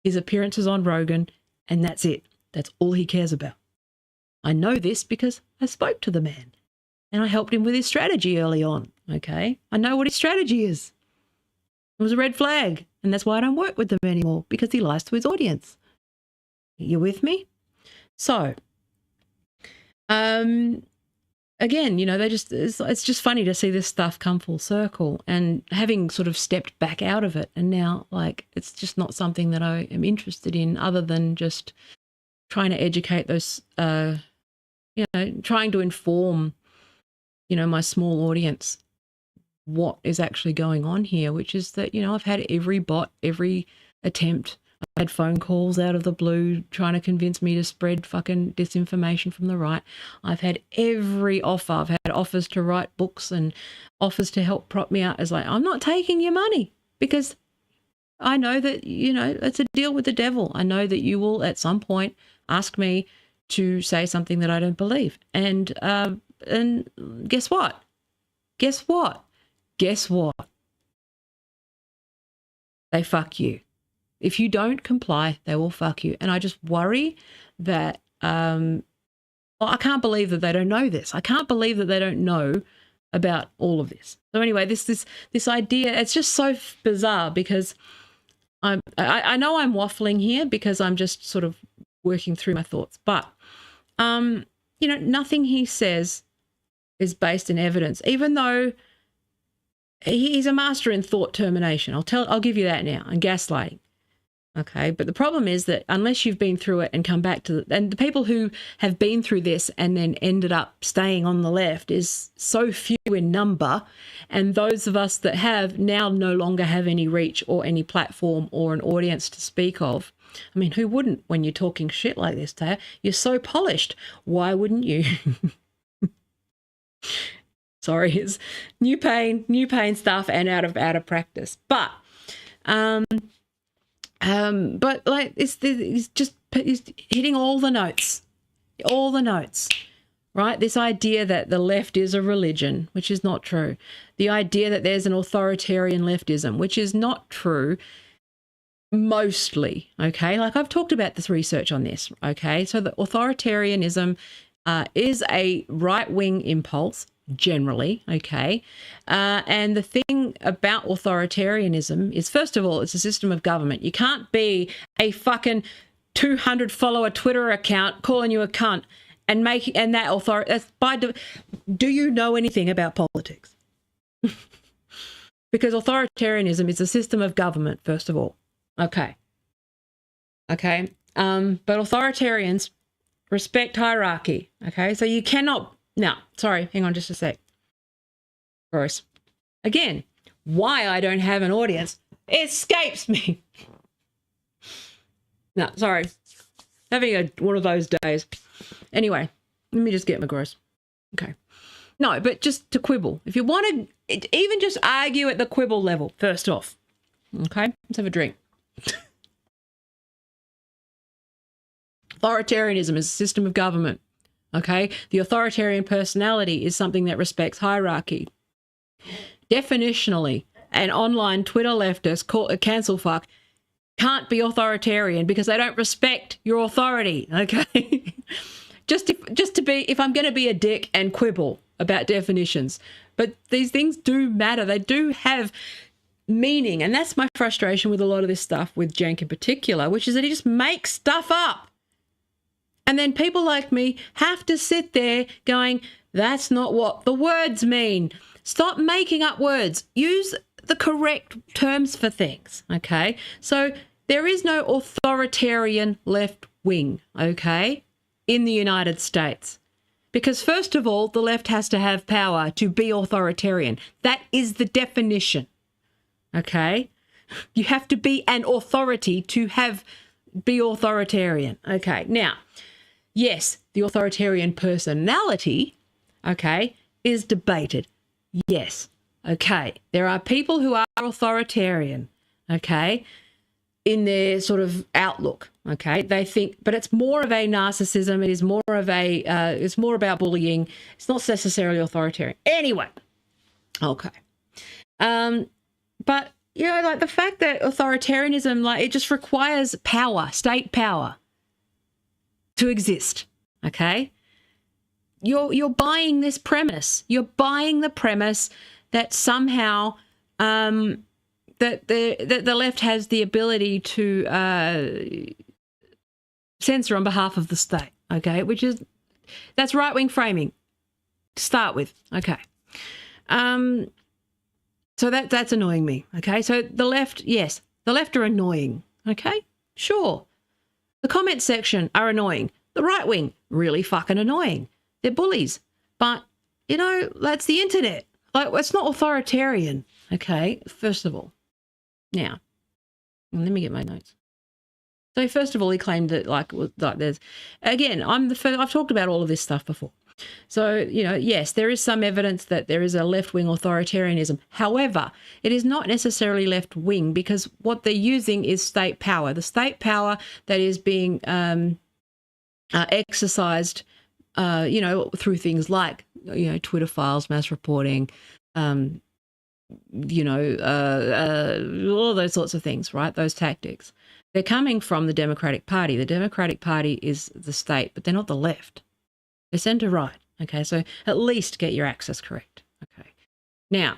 S1: his appearances on Rogan, and that's it. That's all he cares about. I know this because I spoke to the man and I helped him with his strategy early on, okay? I know what his strategy is. It was a red flag, and that's why I don't work with them anymore, because he lies to his audience. You with me? So, again, it's just funny to see this stuff come full circle, and having sort of stepped back out of it, and now, like, it's just not something that I am interested in other than just trying to educate those, trying to inform, my small audience what is actually going on here, which is that, I've had every bot, every attempt. I've had phone calls out of the blue trying to convince me to spread fucking disinformation from the right. I've had every offer. I've had offers to write books and offers to help prop me out. It's like, I'm not taking your money because I know that, it's a deal with the devil. I know that you will at some point ask me to say something that I don't believe. And guess what? Guess what? Guess what? They fuck you. If you don't comply, they will fuck you. And I just worry that, I can't believe that they don't know this. I can't believe that they don't know about all of this. So anyway, this idea, it's just so bizarre because I know I'm waffling here because I'm just sort of working through my thoughts, but, nothing he says is based in evidence, even though he's a master in thought termination. I'll give you that now, and gaslighting. Okay, but the problem is that unless you've been through it and come back to and the people who have been through this and then ended up staying on the left is so few in number, and those of us that have now no longer have any reach or any platform or an audience to speak of. I mean, who wouldn't when you're talking shit like this, Taya? You're so polished. Why wouldn't you? Sorry, it's new pain stuff and out of practice. But like he's hitting all the notes, right? This idea that the left is a religion, which is not true. The idea that there's an authoritarian leftism, which is not true. Mostly, okay? Like I've talked about this research on this, okay? So the authoritarianism is a right-wing impulse, generally, okay? And the thing about authoritarianism is, first of all, it's a system of government. You can't be a fucking 200-follower Twitter account calling you a cunt and making and that authority. Do you know anything about politics? Because authoritarianism is a system of government, first of all. Okay. But authoritarians respect hierarchy. Okay. So you cannot. Now, sorry, hang on just a sec. Gross. Again, why I don't have an audience escapes me. No, sorry. Having one of those days. Anyway, let me just get my gross. Okay. No, but just to quibble. If you want to even just argue at the quibble level, first off. Okay. Let's have a drink. Authoritarianism is a system of government. Okay, the authoritarian personality is something that respects hierarchy. Definitionally, an online Twitter leftist called a cancel fuck can't be authoritarian because they don't respect your authority. Okay, just to be, if I'm going to be a dick and quibble about definitions, but these things do matter. They do have meaning, and that's my frustration with a lot of this stuff with Cenk in particular, which is that he just makes stuff up. And then people like me have to sit there going, that's not what the words mean. Stop making up words. Use the correct terms for things, okay? So there is no authoritarian left wing, okay, in the United States. Because first of all, the left has to have power to be authoritarian. That is the definition, okay? You have to be an authority to be authoritarian, okay? Now, yes, the authoritarian personality, okay, is debated. Yes, okay. There are people who are authoritarian, okay, in their sort of outlook, okay. They think, but it's more of a narcissism. It is more of it's more about bullying. It's not necessarily authoritarian. Anyway, okay. But, you know, like the fact that authoritarianism, like it just requires power, state power, to exist, okay? You're buying this premise. You're buying the premise that somehow that the left has the ability to censor on behalf of the state, okay? That's right-wing framing to start with, okay? So that's annoying me, okay? So the left, yes, the left are annoying, okay? Sure. The comment section are annoying. The right wing, really fucking annoying. They're bullies. But, you know, that's the internet. Like, it's not authoritarian, okay, first of all. Now, let me get my notes. So, first of all, he claimed that, like there's, again, I've talked about all of this stuff before. So, you know, yes, there is some evidence that there is a left-wing authoritarianism. However, it is not necessarily left-wing because what they're using is state power. The state power that is being exercised, you know, through things like, you know, Twitter files, mass reporting, you know, all those sorts of things, right? Those tactics. They're coming from the Democratic Party. The Democratic Party is the state, but they're not the left. They're centre-right, okay? So at least get your axis correct, okay? Now,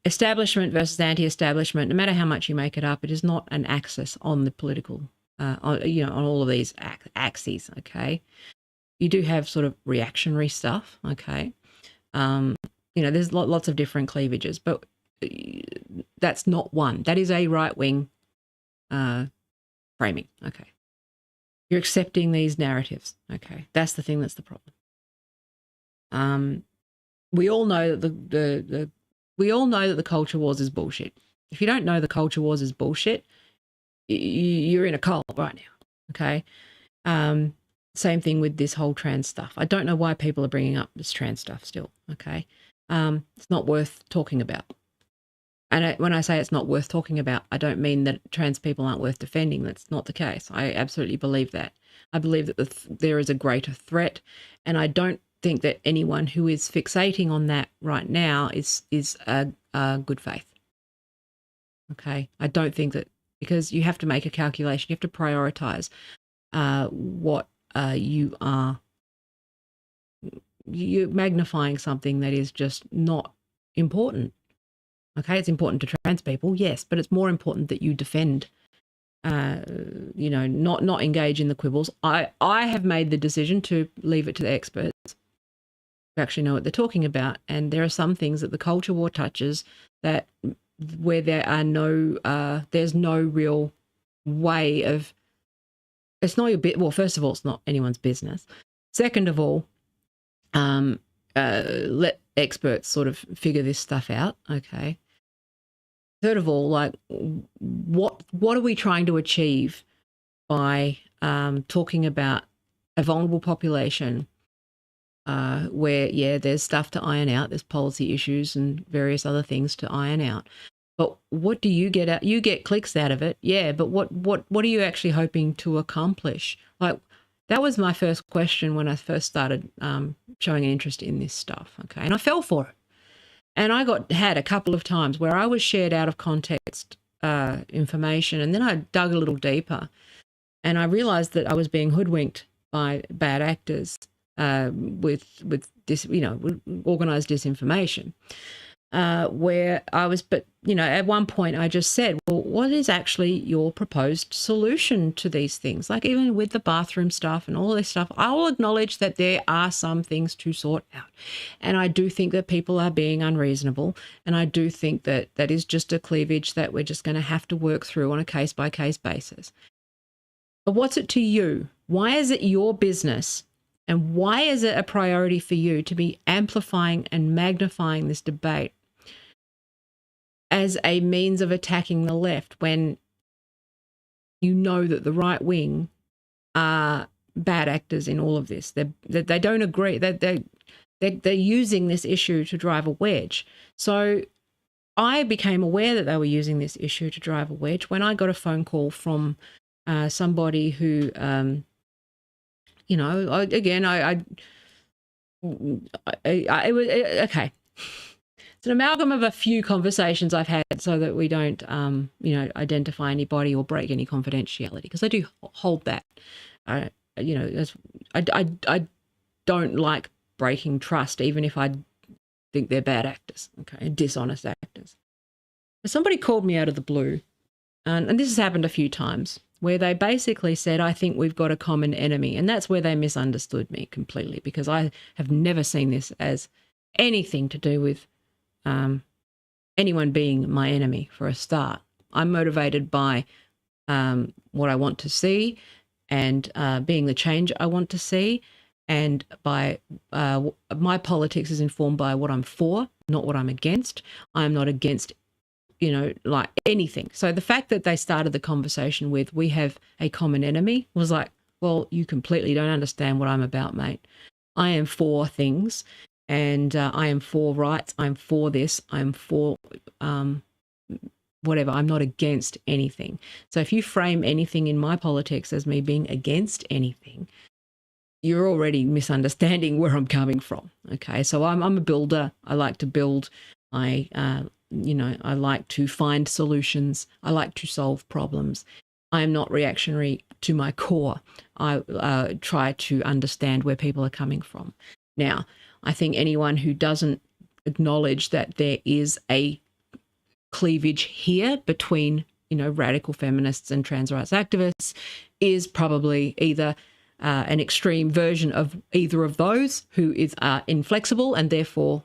S1: establishment versus anti-establishment, no matter how much you make it up, it is not an axis on the political, you know, on all of these axes, okay? You do have sort of reactionary stuff, okay? You know, there's lots of different cleavages, but that's not one. That is a right-wing framing. Okay. You're accepting these narratives. Okay. That's the thing that's the problem. We all know that the culture wars is bullshit. If you don't know the culture wars is bullshit, you're in a cult right now. Okay. Same thing with this whole trans stuff. I don't know why people are bringing up this trans stuff still. Okay. It's not worth talking about. And when I say it's not worth talking about, I don't mean that trans people aren't worth defending. That's not the case. I absolutely believe that. I believe that there is a greater threat, and I don't think that anyone who is fixating on that right now is good faith. Okay, I don't think that, because you have to make a calculation. You have to prioritize what you're magnifying something that is just not important. Okay, it's important to trans people, yes, but it's more important that you defend, not engage in the quibbles. I have made the decision to leave it to the experts who actually know what they're talking about, and there are some things that the culture war touches that where there are there's no real way of. It's not your bit. Well, first of all, it's not anyone's business. Second of all, let experts sort of figure this stuff out. Okay. Third of all, like, what are we trying to achieve by talking about a vulnerable population where, yeah, there's stuff to iron out, there's policy issues and various other things to iron out. But what do you get out? You get clicks out of it, yeah, but what are you actually hoping to accomplish? Like, that was my first question when I first started showing an interest in this stuff, okay? And I fell for it. And I had a couple of times where I was shared out of context information, and then I dug a little deeper, and I realized that I was being hoodwinked by bad actors with this, organized disinformation. Where I was, but at one point I just said, well, what is actually your proposed solution to these things? Like, even with the bathroom stuff and all this stuff, I will acknowledge that there are some things to sort out. And I do think that people are being unreasonable. And I do think that that is just a cleavage that we're just going to have to work through on a case-by-case basis. But what's it to you? Why is it your business? And why is it a priority for you to be amplifying and magnifying this debate as a means of attacking the left, when you know that the right wing are bad actors in all of this? They don't agree. They're using this issue to drive a wedge. So I became aware that they were using this issue to drive a wedge when I got a phone call from somebody who, okay. It's an amalgam of a few conversations I've had so that we don't, identify anybody or break any confidentiality, because I do hold that. I don't like breaking trust, even if I think they're bad actors, okay, dishonest actors. But somebody called me out of the blue, and this has happened a few times, where they basically said, I think we've got a common enemy. And that's where they misunderstood me completely, because I have never seen this as anything to do with anyone being my enemy, for a start. I'm motivated by what I want to see, and being the change I want to see, and by my politics is informed by what I'm for, not what I'm against. I'm not against, like anything. So the fact that they started the conversation with, we have a common enemy, was like, well, you completely don't understand what I'm about, mate. I am for things. And I am for rights. I'm for this. I'm for whatever. I'm not against anything. So if you frame anything in my politics as me being against anything, you're already misunderstanding where I'm coming from. Okay, so I'm a builder. I like to build. I like to find solutions. I like to solve problems. I am not reactionary to my core. I try to understand where people are coming from. Now, I think anyone who doesn't acknowledge that there is a cleavage here between, radical feminists and trans rights activists is probably either an extreme version of either of those, who is inflexible and therefore,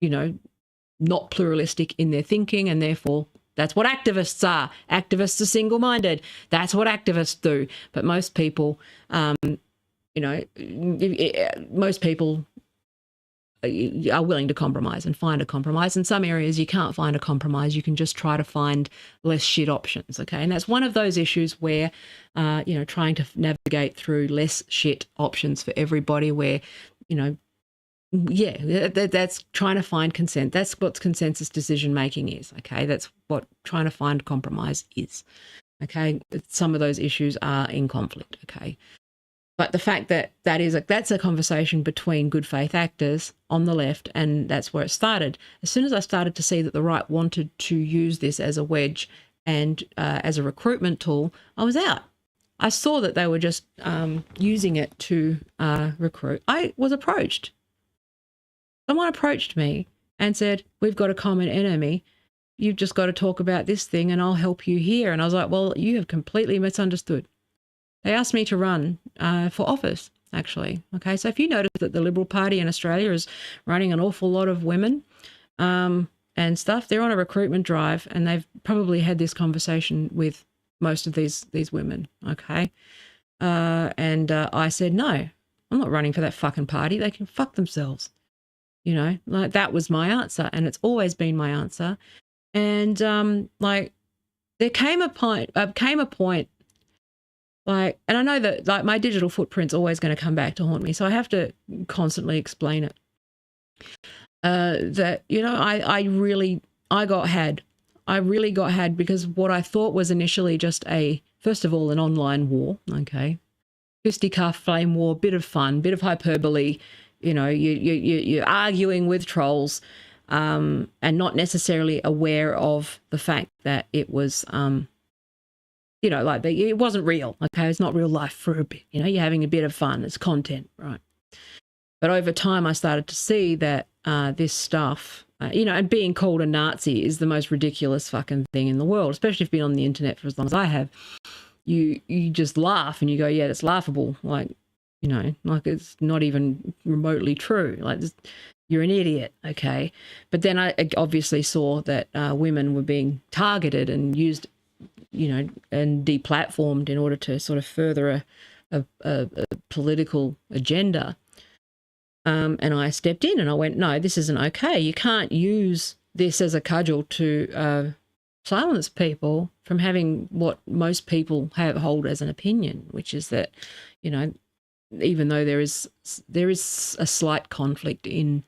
S1: not pluralistic in their thinking, and therefore That's what activists are. Activists are single-minded. That's what activists do. But most people, most people are willing to compromise and find a compromise. In some areas, you can't find a compromise. You can just try to find less shit options, okay? And that's one of those issues where, trying to navigate through less shit options for everybody where, that's trying to find consent. That's what consensus decision-making is, okay? That's what trying to find compromise is, okay? Some of those issues are in conflict, okay? But the fact that that's a conversation between good faith actors on the left, and that's where it started. As soon as I started to see that the right wanted to use this as a wedge and as a recruitment tool, I was out. I saw that they were just using it to recruit. I was approached. Someone approached me and said, "We've got a common enemy. You've just got to talk about this thing and I'll help you here." And I was like, well, you have completely misunderstood. They asked me to run for office, actually. Okay, so if you notice that the Liberal Party in Australia is running an awful lot of women and stuff, they're on a recruitment drive and they've probably had this conversation with most of these women, okay? And I said, no, I'm not running for that fucking party. They can fuck themselves. Like that was my answer, and it's always been my answer. And there came a point, like, and I know that like my digital footprint's always going to come back to haunt me, so I have to constantly explain it. That I really got had. I really got had because what I thought was initially just first of all, an online war, okay, fisticuff, flame war, bit of fun, bit of hyperbole. You're arguing with trolls, and not necessarily aware of the fact that it was. It wasn't real, okay? It's not real life for a bit. You're having a bit of fun. It's content, right? But over time, I started to see that this stuff, and being called a Nazi is the most ridiculous fucking thing in the world, especially if you've been on the internet for as long as I have. You just laugh and you go, yeah, that's laughable. Like it's not even remotely true. Like, you're an idiot, okay? But then I obviously saw that women were being targeted and used and deplatformed in order to sort of further a political agenda. And I stepped in and I went, no, this isn't okay. You can't use this as a cudgel to silence people from having what most people hold as an opinion, which is that, even though there is a slight conflict in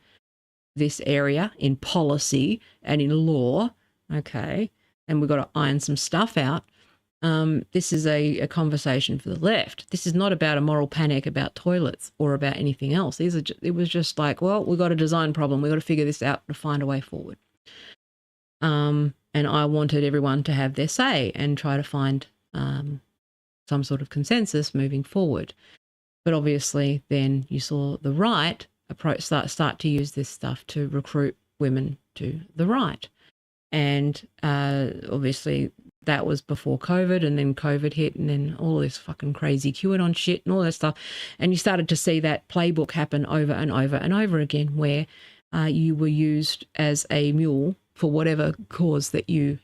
S1: this area, in policy and in law, okay, and we've got to iron some stuff out. This is a conversation for the left. This is not about a moral panic about toilets or about anything else. It was just like, well, we've got a design problem. We've got to figure this out to find a way forward. And I wanted everyone to have their say and try to find some sort of consensus moving forward. But obviously then you saw the right approach start to use this stuff to recruit women to the right. And obviously that was before COVID, and then COVID hit, and then all this fucking crazy QAnon shit and all that stuff. And you started to see that playbook happen over and over and over again, where you were used as a mule for whatever cause that you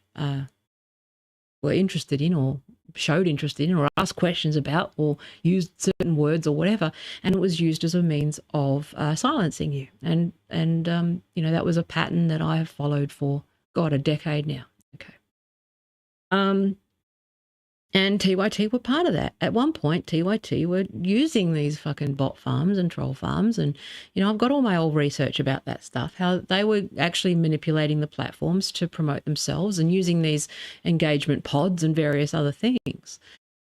S1: were interested in or showed interest in or asked questions about or used certain words or whatever, and it was used as a means of silencing you. And that was a pattern that I have followed for a decade now. Okay. And TYT were part of that. At one point, TYT were using these fucking bot farms and troll farms, and I've got all my old research about that stuff, how they were actually manipulating the platforms to promote themselves and using these engagement pods and various other things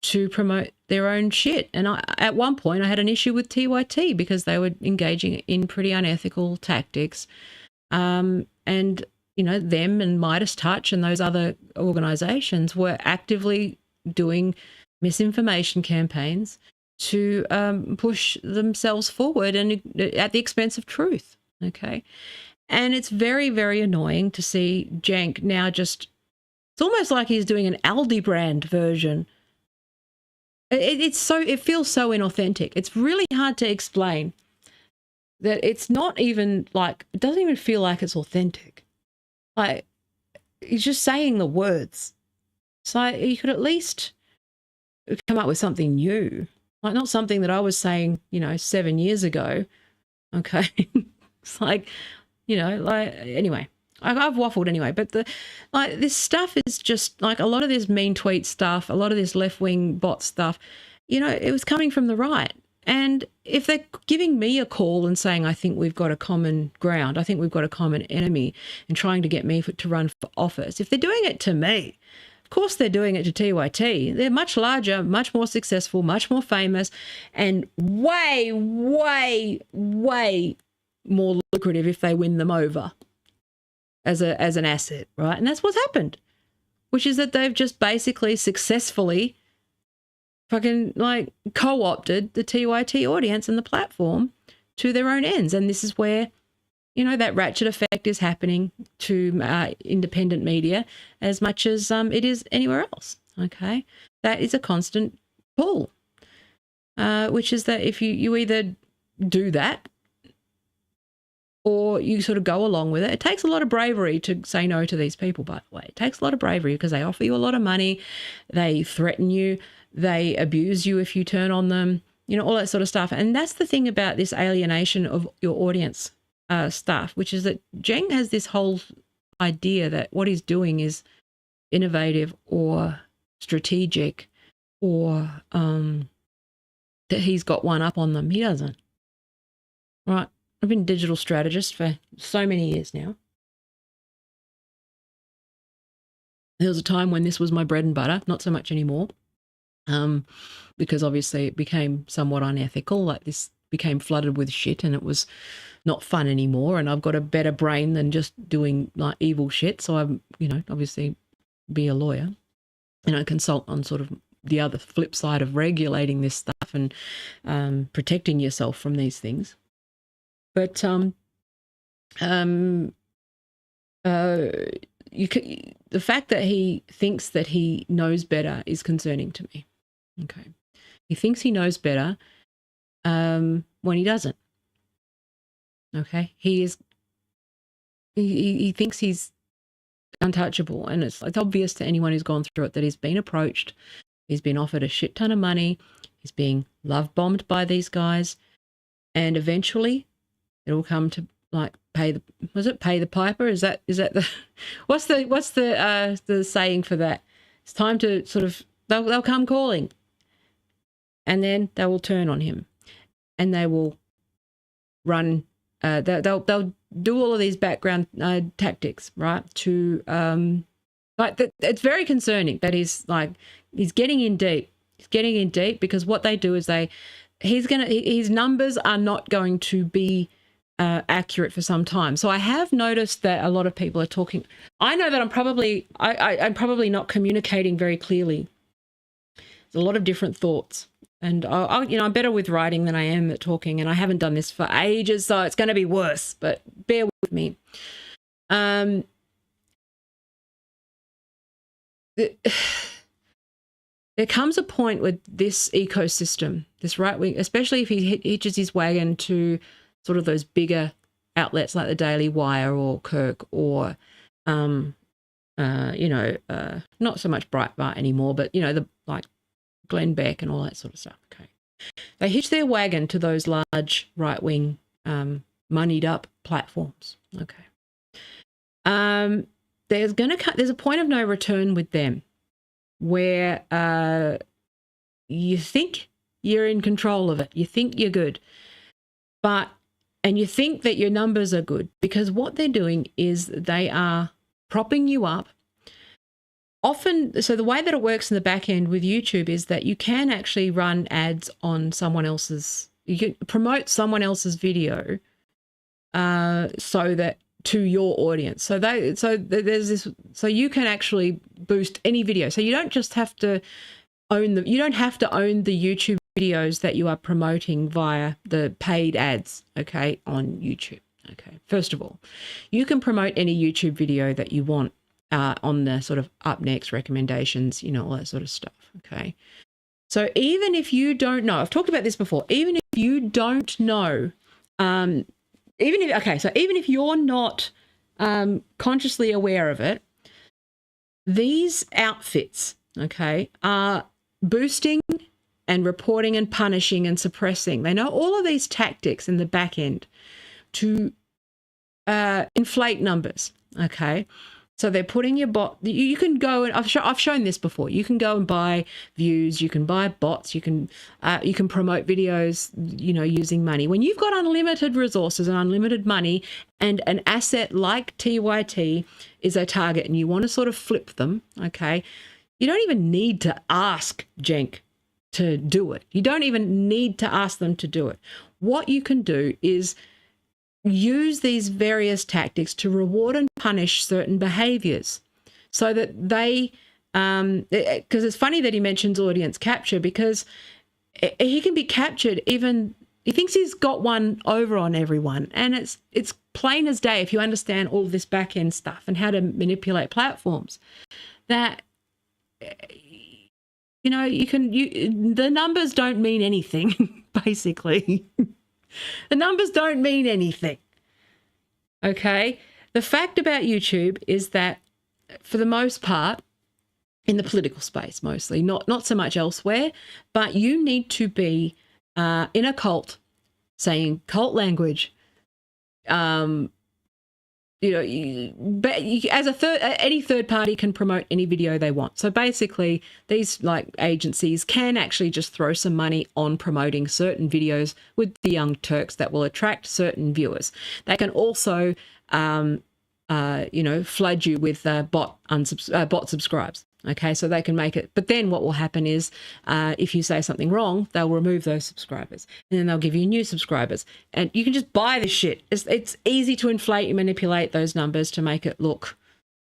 S1: to promote their own shit. And at one point I had an issue with TYT because they were engaging in pretty unethical tactics, and them and Midas Touch and those other organisations were actively doing misinformation campaigns to push themselves forward and at the expense of truth, okay? And it's very, very annoying to see Jank now it's almost like he's doing an Aldi brand version. It feels so inauthentic. It's really hard to explain that it's not even like, it doesn't even feel like it's authentic. Like, he's just saying the words. So you could at least come up with something new, like not something that I was saying, 7 years ago. Okay. It's like, anyway, I've waffled anyway, but this stuff is just like a lot of this mean tweet stuff, a lot of this left-wing bot stuff, it was coming from the right. And if they're giving me a call and saying, I think we've got a common ground, I think we've got a common enemy, and trying to get me to run for office, if they're doing it to me, of course they're doing it to TYT. They're much larger, much more successful, much more famous, and way, way, way more lucrative if they win them over as an asset, right? And that's what's happened, which is that they've just basically successfully fucking co-opted the TYT audience and the platform to their own ends. And this is where, that ratchet effect is happening to independent media as much as it is anywhere else, okay? That is a constant pull, which is that if you either do that or you sort of go along with it. It takes a lot of bravery to say no to these people, by the way. It takes a lot of bravery because they offer you a lot of money, they threaten you, they abuse you if you turn on them, all that sort of stuff. And that's the thing about this alienation of your audience stuff, which is that Zheng has this whole idea that what he's doing is innovative or strategic or that he's got one up on them. He doesn't. Right. I've been a digital strategist for so many years now. There was a time when this was my bread and butter, not so much anymore, because obviously it became somewhat unethical. Like this became flooded with shit and it was not fun anymore. And I've got a better brain than just doing like evil shit. So I'm, obviously be a lawyer and I consult on sort of the other flip side of regulating this stuff and protecting yourself from these things. But the fact that he thinks that he knows better is concerning to me. Okay, he thinks he knows better when he doesn't. Okay, he thinks he's untouchable, and it's obvious to anyone who's gone through it that he's been approached, he's been offered a shit ton of money, he's being love bombed by these guys, and eventually it'll come to pay the piper? Is that the what's the saying for that? It's time to sort of they'll come calling, and then they will turn on him, and they will run. They'll do all of these background tactics, right? To it's very concerning that he's getting in deep. He's getting in deep because what they do is his numbers are not going to be accurate for some time. So I have noticed that a lot of people are talking. I know that I'm probably not communicating very clearly. There's a lot of different thoughts, and I'm better with writing than I am at talking, and I haven't done this for ages, so it's going to be worse. But bear with me. There comes a point with this ecosystem, this right wing, especially if he hitches his wagon to sort of those bigger outlets like the Daily Wire or Kirk or, not so much Breitbart anymore, but, the Glenn Beck and all that sort of stuff. Okay. They hitch their wagon to those large right-wing moneyed up platforms. Okay. There's a point of no return with them where you think you're in control of it. You think you're good. And you think that your numbers are good because what they're doing is they are propping you up. Often, so the way that it works in the back end with YouTube is that you can actually run ads on someone else's, you can promote someone else's video so that to your audience. So there's this, so you can actually boost any video. So you don't just have to own the YouTube videos that you are promoting via the paid ads, okay, on YouTube. Okay, first of all, you can promote any YouTube video that you want on the sort of up next recommendations, all that sort of stuff. Okay, so even if you don't know, I've talked about this before, even if you don't know, even if you're not consciously aware of it, these outfits, okay, are boosting and reporting and punishing and suppressing. They know all of these tactics in the back end to inflate numbers, okay? So they're putting your bot, you can go and I've shown this before. You can go and buy views, you can buy bots, you can promote videos, you know, using money. When you've got unlimited resources and unlimited money and an asset like TYT is a target and you want to sort of flip them, okay, you don't even need to ask Jenk to do it. You don't even need to ask them to do it. What you can do is use these various tactics to reward and punish certain behaviors so that they, because it's funny that he mentions audience capture, because he can be captured even, he thinks he's got one over on everyone. And it's plain as day if you understand all this back end stuff and how to manipulate platforms, that, you know, the numbers don't mean anything, basically. The numbers don't mean anything, okay? The fact about YouTube is that, for the most part, in the political space mostly, not so much elsewhere, but you need to be in a cult, saying cult language, you know, any third party can promote any video they want. So basically, these like agencies can actually just throw some money on promoting certain videos with the Young Turks that will attract certain viewers. They can also, you know, flood you with bot subscribes. Okay, so they can make it. But then what will happen is if you say something wrong, they'll remove those subscribers and then they'll give you new subscribers. And you can just buy this shit. It's easy to inflate and manipulate those numbers to make it look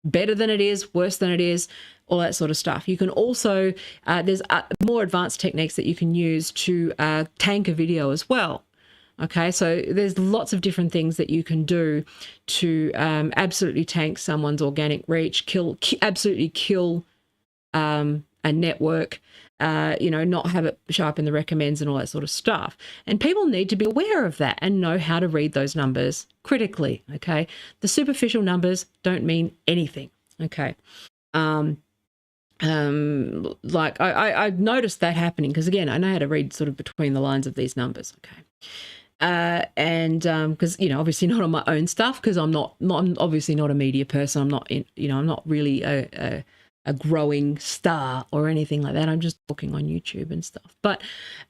S1: better than it is, worse than it is, all that sort of stuff. You can also, there's more advanced techniques that you can use to tank a video as well. Okay, so there's lots of different things that you can do to absolutely tank someone's organic reach, absolutely kill a network, you know, not have it show up in the recommends and all that sort of stuff. And people need to be aware of that and know how to read those numbers critically, okay? The superficial numbers don't mean anything, okay? Like I've noticed that happening because, again, I know how to read sort of between the lines of these numbers, okay? And because, you know, obviously not on my own stuff, because I'm obviously not a media person. I'm not I'm not really a growing star or anything like that. I'm just talking on YouTube and stuff. But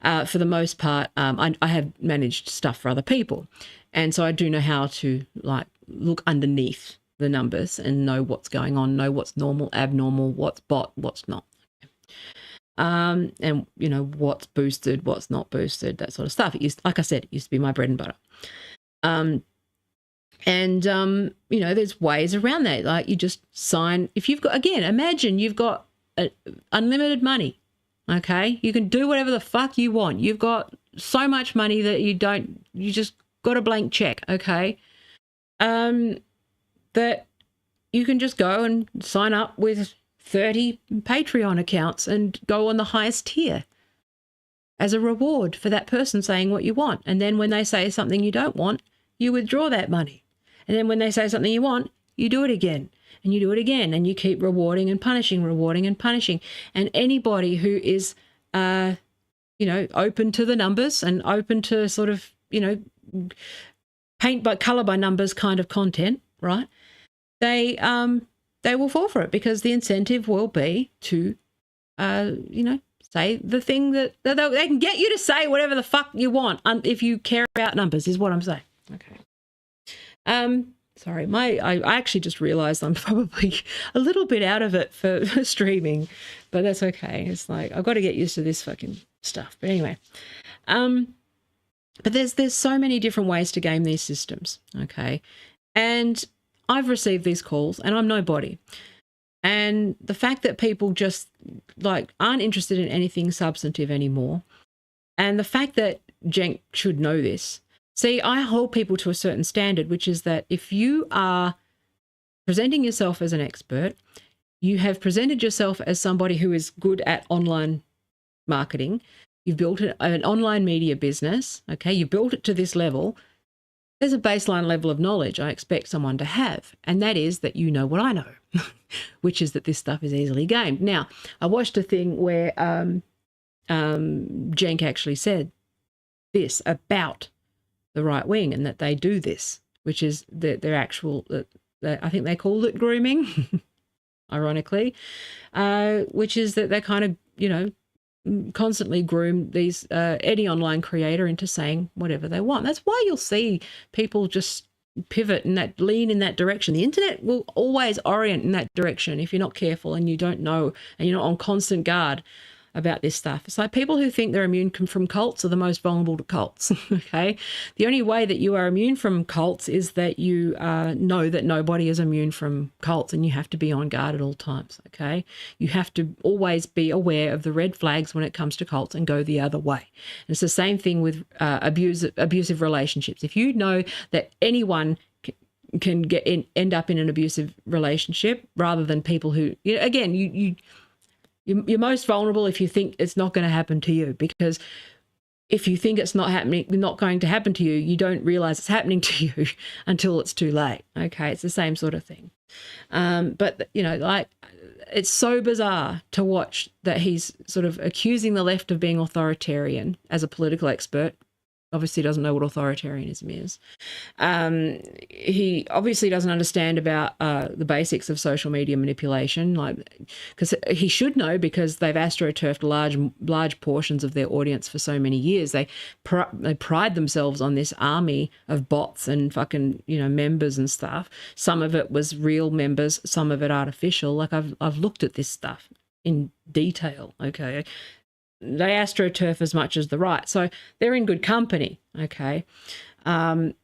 S1: for the most part, I have managed stuff for other people, and so I do know how to like look underneath the numbers and know what's going on, know what's normal, abnormal, what's bot, what's not. And you know, what's boosted, what's not boosted, that sort of stuff. Like I said, it used to be my bread and butter. You know, there's ways around that. Like you just sign, if you've got, again, imagine you've got unlimited money, okay? You can do whatever the fuck you want. You've got so much money that you just got a blank check, okay? That you can just go and sign up with 30 Patreon accounts and go on the highest tier as a reward for that person saying what you want. And then when they say something you don't want, you withdraw that money. And then when they say something you want, you do it again and you do it again, and you keep rewarding and punishing, rewarding and punishing. And anybody who is, you know, open to the numbers and open to sort of, you know, paint by color by numbers kind of content, right? They will fall for it because the incentive will be to, you know, say the thing that they can get you to say whatever the fuck you want if you care about numbers, is what I'm saying. Okay. Sorry, I actually just realized I'm probably a little bit out of it for streaming, but that's okay. It's like, I've got to get used to this fucking stuff. But anyway, but there's so many different ways to game these systems. Okay. And I've received these calls and I'm nobody. And the fact that people just like aren't interested in anything substantive anymore, and the fact that Jenk should know this. See, I hold people to a certain standard, which is that if you are presenting yourself as an expert, you have presented yourself as somebody who is good at online marketing, you've built an online media business, okay, you built it to this level, there's a baseline level of knowledge I expect someone to have, and that is that you know what I know, which is that this stuff is easily gamed. Now, I watched a thing where Cenk actually said this about the right wing and that they do this, which is their actual, I think they called it grooming, ironically, which is that they kind of, you know, constantly groom these any online creator into saying whatever they want. That's why you'll see people just pivot and that lean in that direction. The internet will always orient in that direction if you're not careful and you don't know and you're not on constant guard about this stuff. It's like people who think they're immune from cults are the most vulnerable to cults, okay? The only way that you are immune from cults is that you know that nobody is immune from cults, and you have to be on guard at all times, okay? You have to always be aware of the red flags when it comes to cults and go the other way. And it's the same thing with abusive relationships. If you know that anyone can end up in an abusive relationship rather than people who, you know, again, you're most vulnerable if you think it's not going to happen to you, because if you think it's not going to happen to you, you don't realize it's happening to you until it's too late. Okay, it's the same sort of thing. But, you know, like, it's so bizarre to watch that he's sort of accusing the left of being authoritarian as a political expert. Obviously doesn't know what authoritarianism is. He obviously doesn't understand about the basics of social media manipulation, like, because he should know, because they've astroturfed large portions of their audience for so many years. They pride themselves on this army of bots and fucking, you know, members and stuff. Some of it was real members, some of it artificial. Like, I've looked at this stuff in detail, okay? They astroturf as much as the right. So they're in good company, okay? And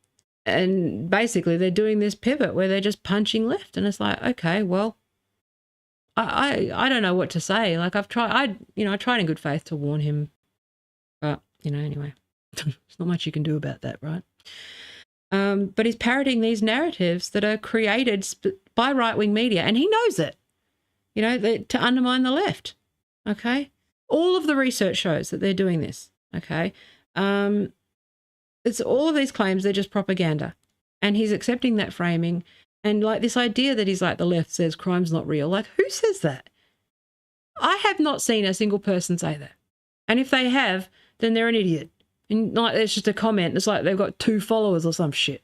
S1: basically they're doing this pivot where they're just punching left. And it's like, okay, well, I don't know what to say. Like, I tried in good faith to warn him. But, you know, anyway, there's not much you can do about that, right? But he's parroting these narratives that are created by right-wing media, and he knows it, you know, to undermine the left, okay? All of the research shows that they're doing this, okay? It's all of these claims, they're just propaganda. And he's accepting that framing. And, like, this idea that he's like, the left says crime's not real. Like, who says that? I have not seen a single person say that. And if they have, then they're an idiot. And, like, it's just a comment. It's like they've got 2 followers or some shit.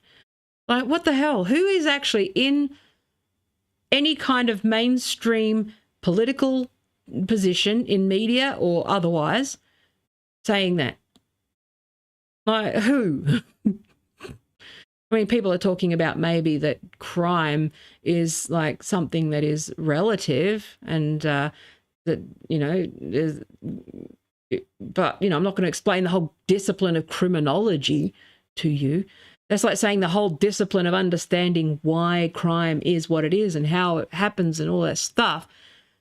S1: Like, what the hell? Who is actually in any kind of mainstream political position in media or otherwise saying that? Like, who? I mean, people are talking about maybe that crime is like something that is relative and that, you know, but, you know, I'm not going to explain the whole discipline of criminology to you. That's like saying the whole discipline of understanding why crime is what it is and how it happens and all that stuff.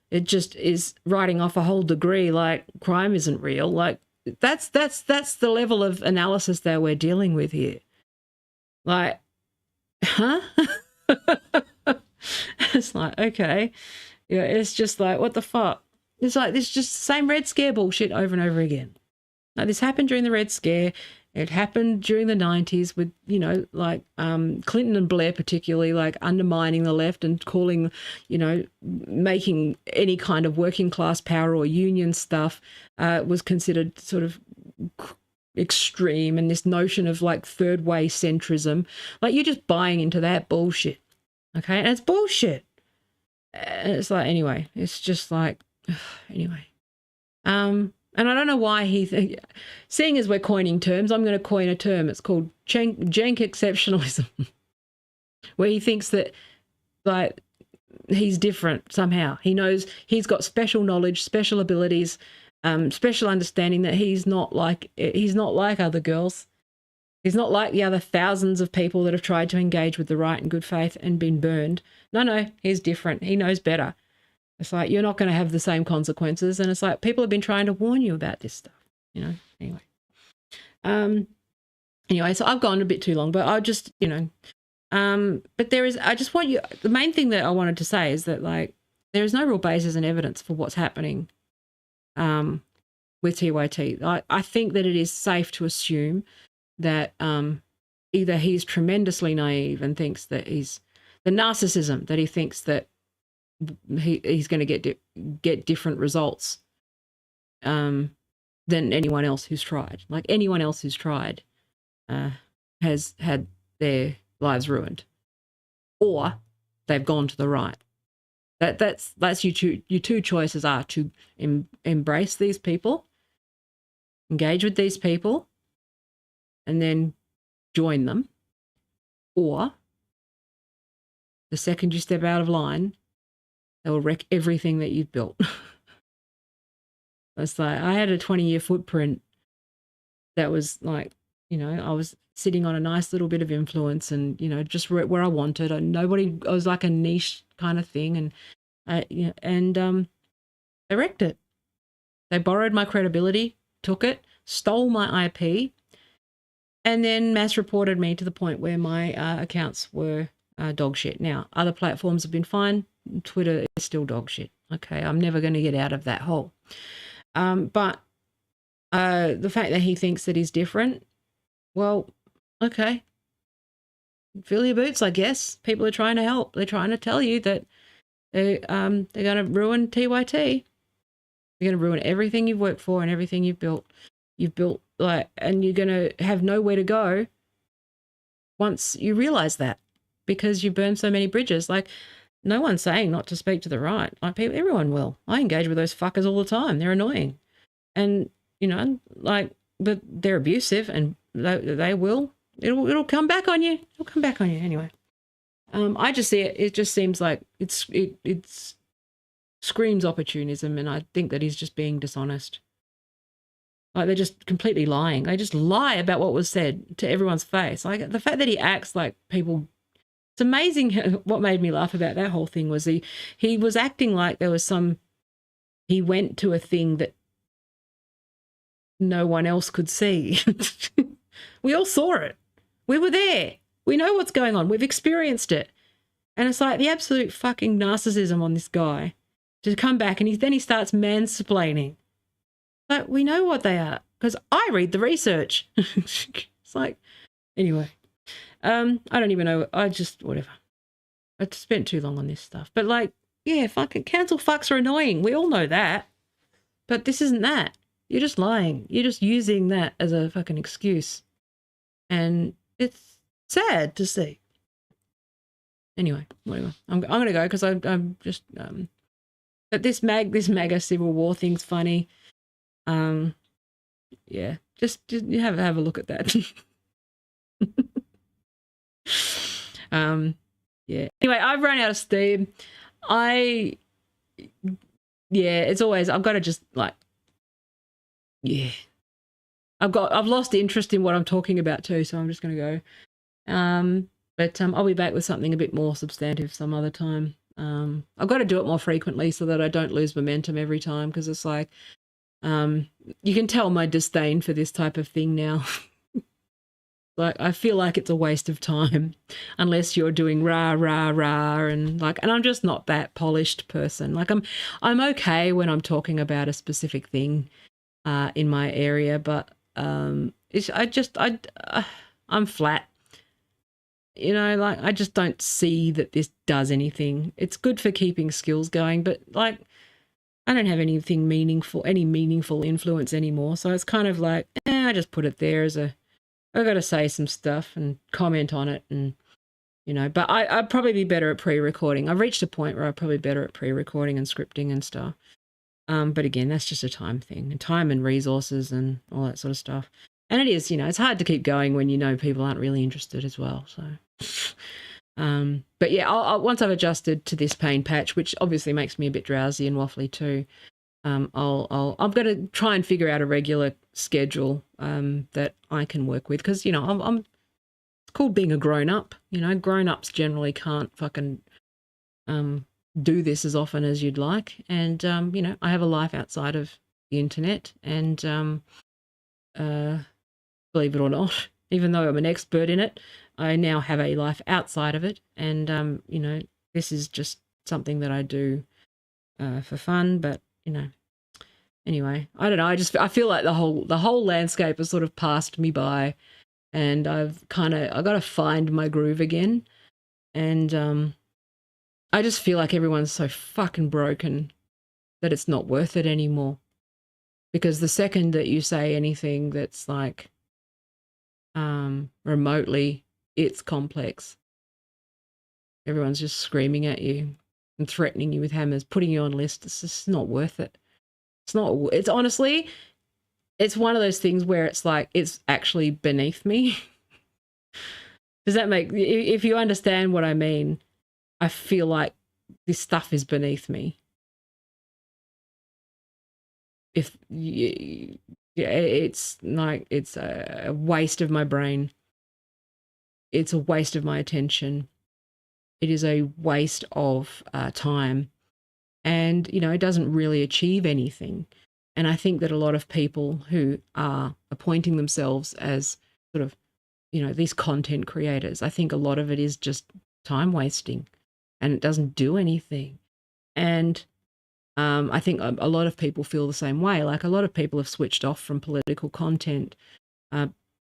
S1: It just is writing off a whole degree like crime isn't real. Like, that's the level of analysis that we're dealing with here. Like, huh? It's like, okay. Yeah, it's just like, what the fuck? It's like, this just the same Red Scare bullshit over and over again. Like, this happened during the Red Scare. It happened during the 90s with, you know, like Clinton and Blair particularly, like undermining the left and calling, you know, making any kind of working class power or union stuff was considered sort of extreme, and this notion of like third way centrism. Like, you're just buying into that bullshit, okay? And it's bullshit. And it's like, anyway, it's just like, anyway. And I don't know why seeing as we're coining terms, I'm going to coin a term. It's called jank exceptionalism, where he thinks that, like, he's different somehow. He knows he's got special knowledge, special abilities, special understanding, that he's not like other girls. He's not like the other thousands of people that have tried to engage with the right in good faith and been burned. No, he's different. He knows better. It's like, you're not going to have the same consequences. And it's like, people have been trying to warn you about this stuff, you know, anyway. Anyway, so I've gone a bit too long, but I'll just, you know, but I just want you, the main thing that I wanted to say is that, like, there is no real basis and evidence for what's happening with TYT. I think that it is safe to assume that either he's tremendously naive and thinks that he's the narcissism that he thinks that he's going to get different results than anyone else who's tried. Like anyone else who's tried has had their lives ruined, or they've gone to the right. That's your two choices are to embrace these people, engage with these people, and then join them, or the second you step out of line, they'll wreck everything that you've built. It's like I had a 20-year footprint that was like, you know, I was sitting on a nice little bit of influence and, you know, just where I wanted. I was like a niche kind of thing. And they wrecked it. They borrowed my credibility, took it, stole my IP, and then mass reported me to the point where my accounts were dog shit. Now, other platforms have been fine. Twitter is still dog shit. Okay, I'm never going to get out of that hole. But the fact that he thinks that he's different, well, okay. Fill your boots, I guess. People are trying to help. They're trying to tell you that they're going to ruin TYT. They're going to ruin everything you've worked for and everything you've built. And you're going to have nowhere to go once you realize that, because you burn so many bridges. Like, no one's saying not to speak to the right. Like, everyone will. I engage with those fuckers all the time. They're annoying. And, you know, like, but they're abusive and they will. It'll come back on you. It'll come back on you anyway. I just see it. It just seems like it screams opportunism, and I think that he's just being dishonest. Like, they're just completely lying. They just lie about what was said to everyone's face. Like, the fact that he acts like people. It's amazing. What made me laugh about that whole thing was he was acting like there was he went to a thing that no one else could see. We all saw it. We were there. We know what's going on. We've experienced it. And it's like the absolute fucking narcissism on this guy to come back and then he starts mansplaining. But we know what they are because I read the research. It's like, anyway. I don't even know. Whatever. I spent too long on this stuff. But like, yeah, fucking cancel fucks are annoying. We all know that. But this isn't that. You're just lying. You're just using that as a fucking excuse. And it's sad to see. Anyway, whatever. I'm going to go because I'm just... But this MAGA Civil War thing's funny. Yeah, just have a look at that. Yeah. Anyway, I've run out of steam. It's always, I've got to just like, yeah. I've lost interest in what I'm talking about too, so I'm just going to go. But I'll be back with something a bit more substantive some other time. I've got to do it more frequently so that I don't lose momentum every time, because it's like, you can tell my disdain for this type of thing now. Like, I feel like it's a waste of time unless you're doing rah, rah, rah, and I'm just not that polished person. Like, I'm okay when I'm talking about a specific thing in my area, but I'm flat. You know, like, I just don't see that this does anything. It's good for keeping skills going, but like, I don't have any meaningful influence anymore. So it's kind of like, I just put it there as I've got to say some stuff and comment on it, and, you know, but I'd probably be better at pre-recording. I've reached a point where I'm probably better at pre-recording and scripting and stuff. But again, that's just a time thing, and time and resources and all that sort of stuff. And it is, you know, it's hard to keep going when you know people aren't really interested as well. So, but yeah, I'll once I've adjusted to this pain patch, which obviously makes me a bit drowsy and waffly too. I'm going to try and figure out a regular schedule that I can work with, because, you know, it's called being a grown up. You know, grown ups generally can't fucking do this as often as you'd like, and you know, I have a life outside of the internet, and believe it or not, even though I'm an expert in it, I now have a life outside of it, and you know, this is just something that I do for fun, but, you know, anyway, I don't know. I feel like the whole landscape has sort of passed me by, and I got to find my groove again. And I just feel like everyone's so fucking broken that it's not worth it anymore. Because the second that you say anything that's like remotely, it's complex, everyone's just screaming at you and threatening you with hammers, putting you on lists. It's just not worth it. It's honestly, it's one of those things where it's like, it's actually beneath me. Does that make, if you understand what I mean, I feel like this stuff is beneath me. Yeah, it's like, it's a waste of my brain. It's a waste of my attention. It is a waste of time. And, you know, it doesn't really achieve anything. And I think that a lot of people who are appointing themselves as sort of, you know, these content creators, I think a lot of it is just time wasting, and it doesn't do anything. And I think a lot of people feel the same way. Like, a lot of people have switched off from political content,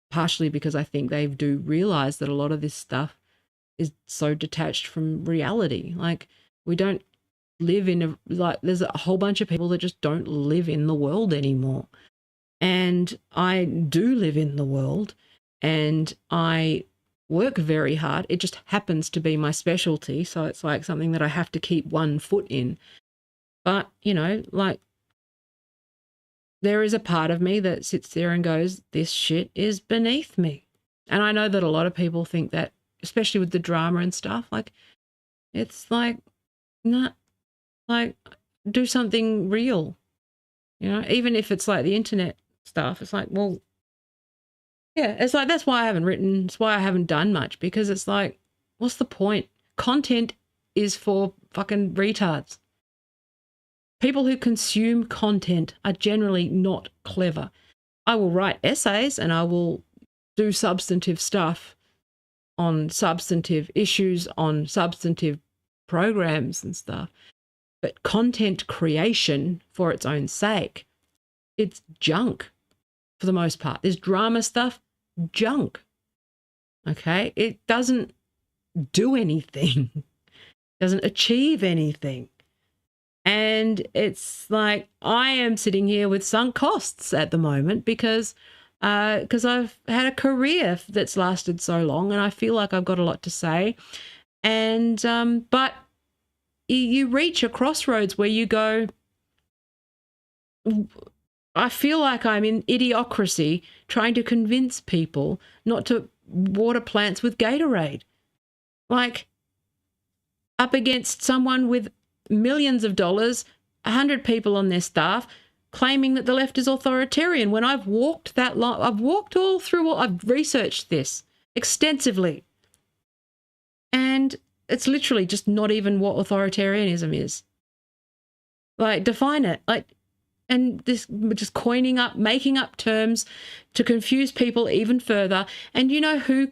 S1: partially because I think they do realize that a lot of this stuff is so detached from reality. Like, we don't live in there's a whole bunch of people that just don't live in the world anymore. And I do live in the world, and I work very hard. It just happens to be my specialty. So it's like something that I have to keep one foot in. But, you know, like, there is a part of me that sits there and goes, this shit is beneath me. And I know that a lot of people think that, especially with the drama and stuff, like, it's like, nah, like, do something real, you know, even if it's like the internet stuff. It's like, well, yeah, it's like, that's why I haven't written, it's why I haven't done much, because it's like, what's the point? Content is for fucking retards. People who consume content are generally not clever. I will write essays and I will do substantive stuff on substantive issues, on substantive programs and stuff. But content creation for its own sake, it's junk for the most part. This drama stuff, junk. Okay? It doesn't do anything. Doesn't achieve anything. And it's like, I am sitting here with sunk costs at the moment because I've had a career that's lasted so long, and I feel like I've got a lot to say. And but you reach a crossroads where you go, I feel like I'm in idiocracy trying to convince people not to water plants with Gatorade. Like, up against someone with millions of dollars, 100 people on their staff, claiming that the left is authoritarian, when I've walked that long. I've walked all through, I've researched this extensively. And it's literally just not even what authoritarianism is. Like, define it. Like, and this, just coining up, making up terms to confuse people even further. And you know who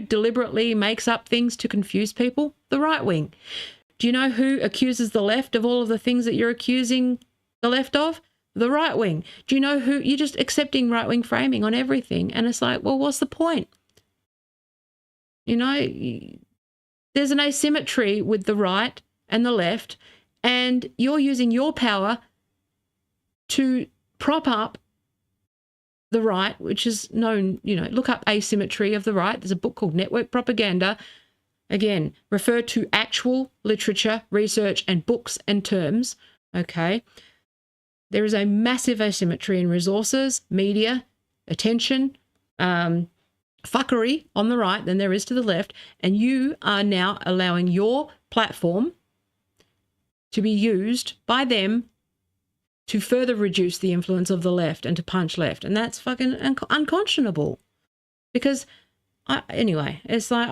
S1: deliberately makes up things to confuse people? The right wing. Do you know who accuses the left of all of the things that you're accusing the left of? The right wing. Do you know who? You're just accepting right wing framing on everything. And it's like, well, what's the point? You know, there's an asymmetry with the right and the left, and you're using your power to prop up the right, which is known, you know, look up asymmetry of the right. There's a book called Network Propaganda. Again, refer to actual literature, research, and books and terms, okay? There is a massive asymmetry in resources, media, attention, fuckery on the right than there is to the left, and you are now allowing your platform to be used by them to further reduce the influence of the left and to punch left. And that's fucking unconscionable. Because, anyway, it's like,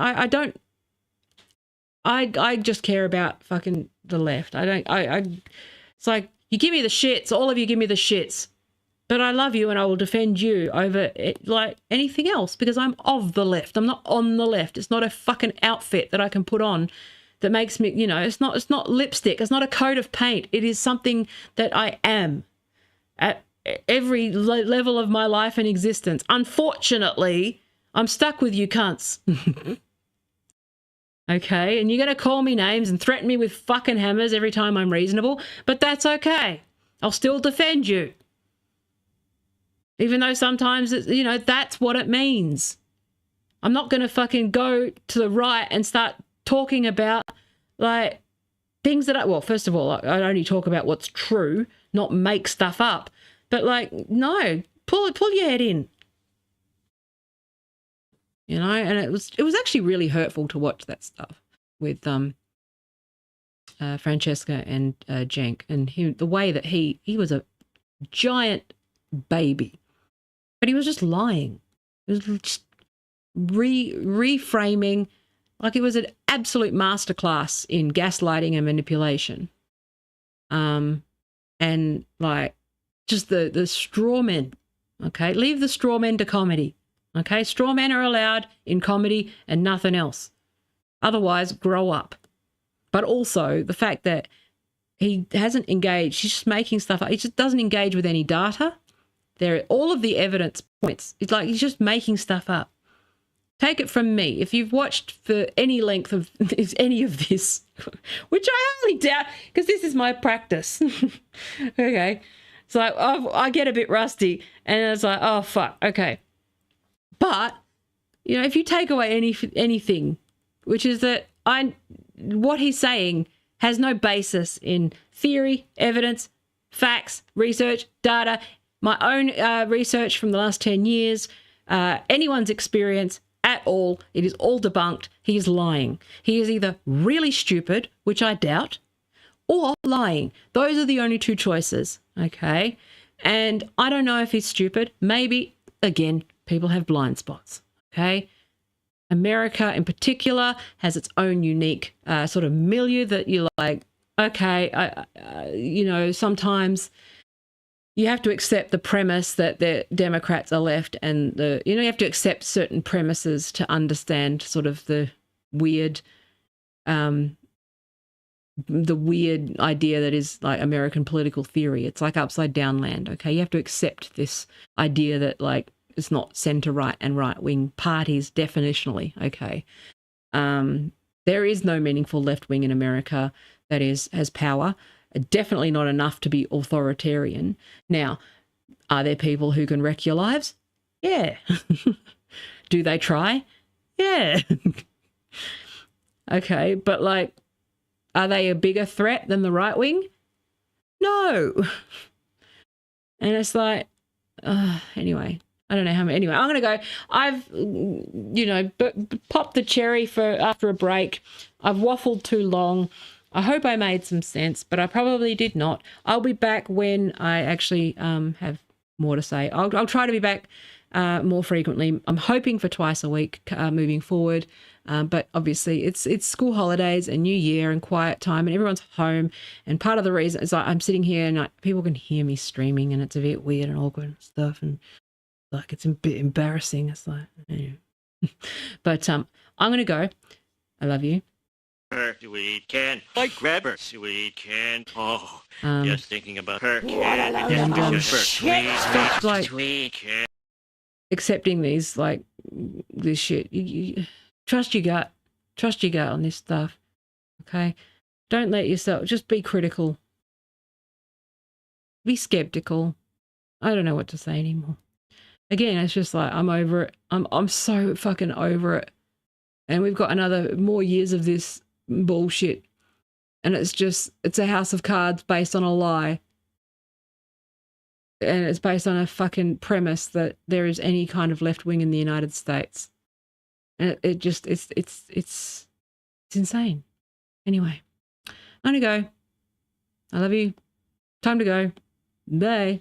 S1: I just care about fucking the left. It's like, you give me the shits, all of you give me the shits. But I love you and I will defend you over like anything else, because I'm of the left. I'm not on the left. It's not a fucking outfit that I can put on that makes me, you know, it's not lipstick. It's not a coat of paint. It is something that I am at every level of my life and existence. Unfortunately, I'm stuck with you cunts. Okay, and you're going to call me names and threaten me with fucking hammers every time I'm reasonable, but that's okay. I'll still defend you. Even though sometimes, it's, you know, that's what it means. I'm not going to fucking go to the right and start talking about, like, things that well, first of all, I only talk about what's true, not make stuff up. But, like, no, pull your head in. You know, and it was actually really hurtful to watch that stuff with Francesca and Cenk, and the way that he was a giant baby, but he was just lying. It was just reframing, like it was an absolute masterclass in gaslighting and manipulation. And like just the straw men. Okay, leave the straw men to comedy. Okay, straw men are allowed in comedy and nothing else. Otherwise, grow up. But also the fact that he hasn't engaged, he's just making stuff up. He just doesn't engage with any data. All of the evidence points. It's like he's just making stuff up. Take it from me. If you've watched for any length of any of this, which I highly doubt, because this is my practice. Okay. It's like, I get a bit rusty and it's like, oh, fuck. Okay. But, you know, if you take away anything, which is that what he's saying has no basis in theory, evidence, facts, research, data, my own research from the last 10 years, anyone's experience at all. It is all debunked. He is lying. He is either really stupid, which I doubt, or lying. Those are the only two choices, okay? And I don't know if he's stupid. Maybe, again, people have blind spots, okay? America in particular has its own unique sort of milieu that you're like, okay, you know, sometimes you have to accept the premise that the Democrats are left, and you have to accept certain premises to understand sort of the weird idea that is like American political theory. It's like upside down land, okay? You have to accept this idea that like it's not center right and right wing parties definitionally, okay? There is no meaningful left wing in America that has power. Definitely not enough to be authoritarian. Now, are there people who can wreck your lives? Yeah. Do they try? Yeah. Okay, but like, are they a bigger threat than the right wing? No. And it's like, anyway, I don't know how many. Anyway, I'm going to go. I've, popped the cherry for after a break. I've waffled too long. I hope I made some sense, but I probably did not. I'll be back when I actually have more to say. I'll try to be back more frequently. I'm hoping for twice a week moving forward. But obviously it's school holidays and New Year and quiet time and everyone's home. And part of the reason is like I'm sitting here and people can hear me streaming and it's a bit weird and awkward and stuff. And like it's a bit embarrassing. It's like, anyway. But I'm going to go. I love you.
S2: Sweet can, like grab her. Sweet can, oh, just thinking about her can.
S1: Sweet can. Accepting these, like, this shit. You trust your gut. Trust your gut on this stuff, okay? Don't let yourself, just be critical. Be skeptical. I don't know what to say anymore. Again, it's just like, I'm over it. I'm so fucking over it. And we've got more years of this bullshit, and it's a house of cards based on a lie, and it's based on a fucking premise that there is any kind of left wing in the United States, and it's insane. Anyway, I'm gonna go. I love you. Time to go. Bye.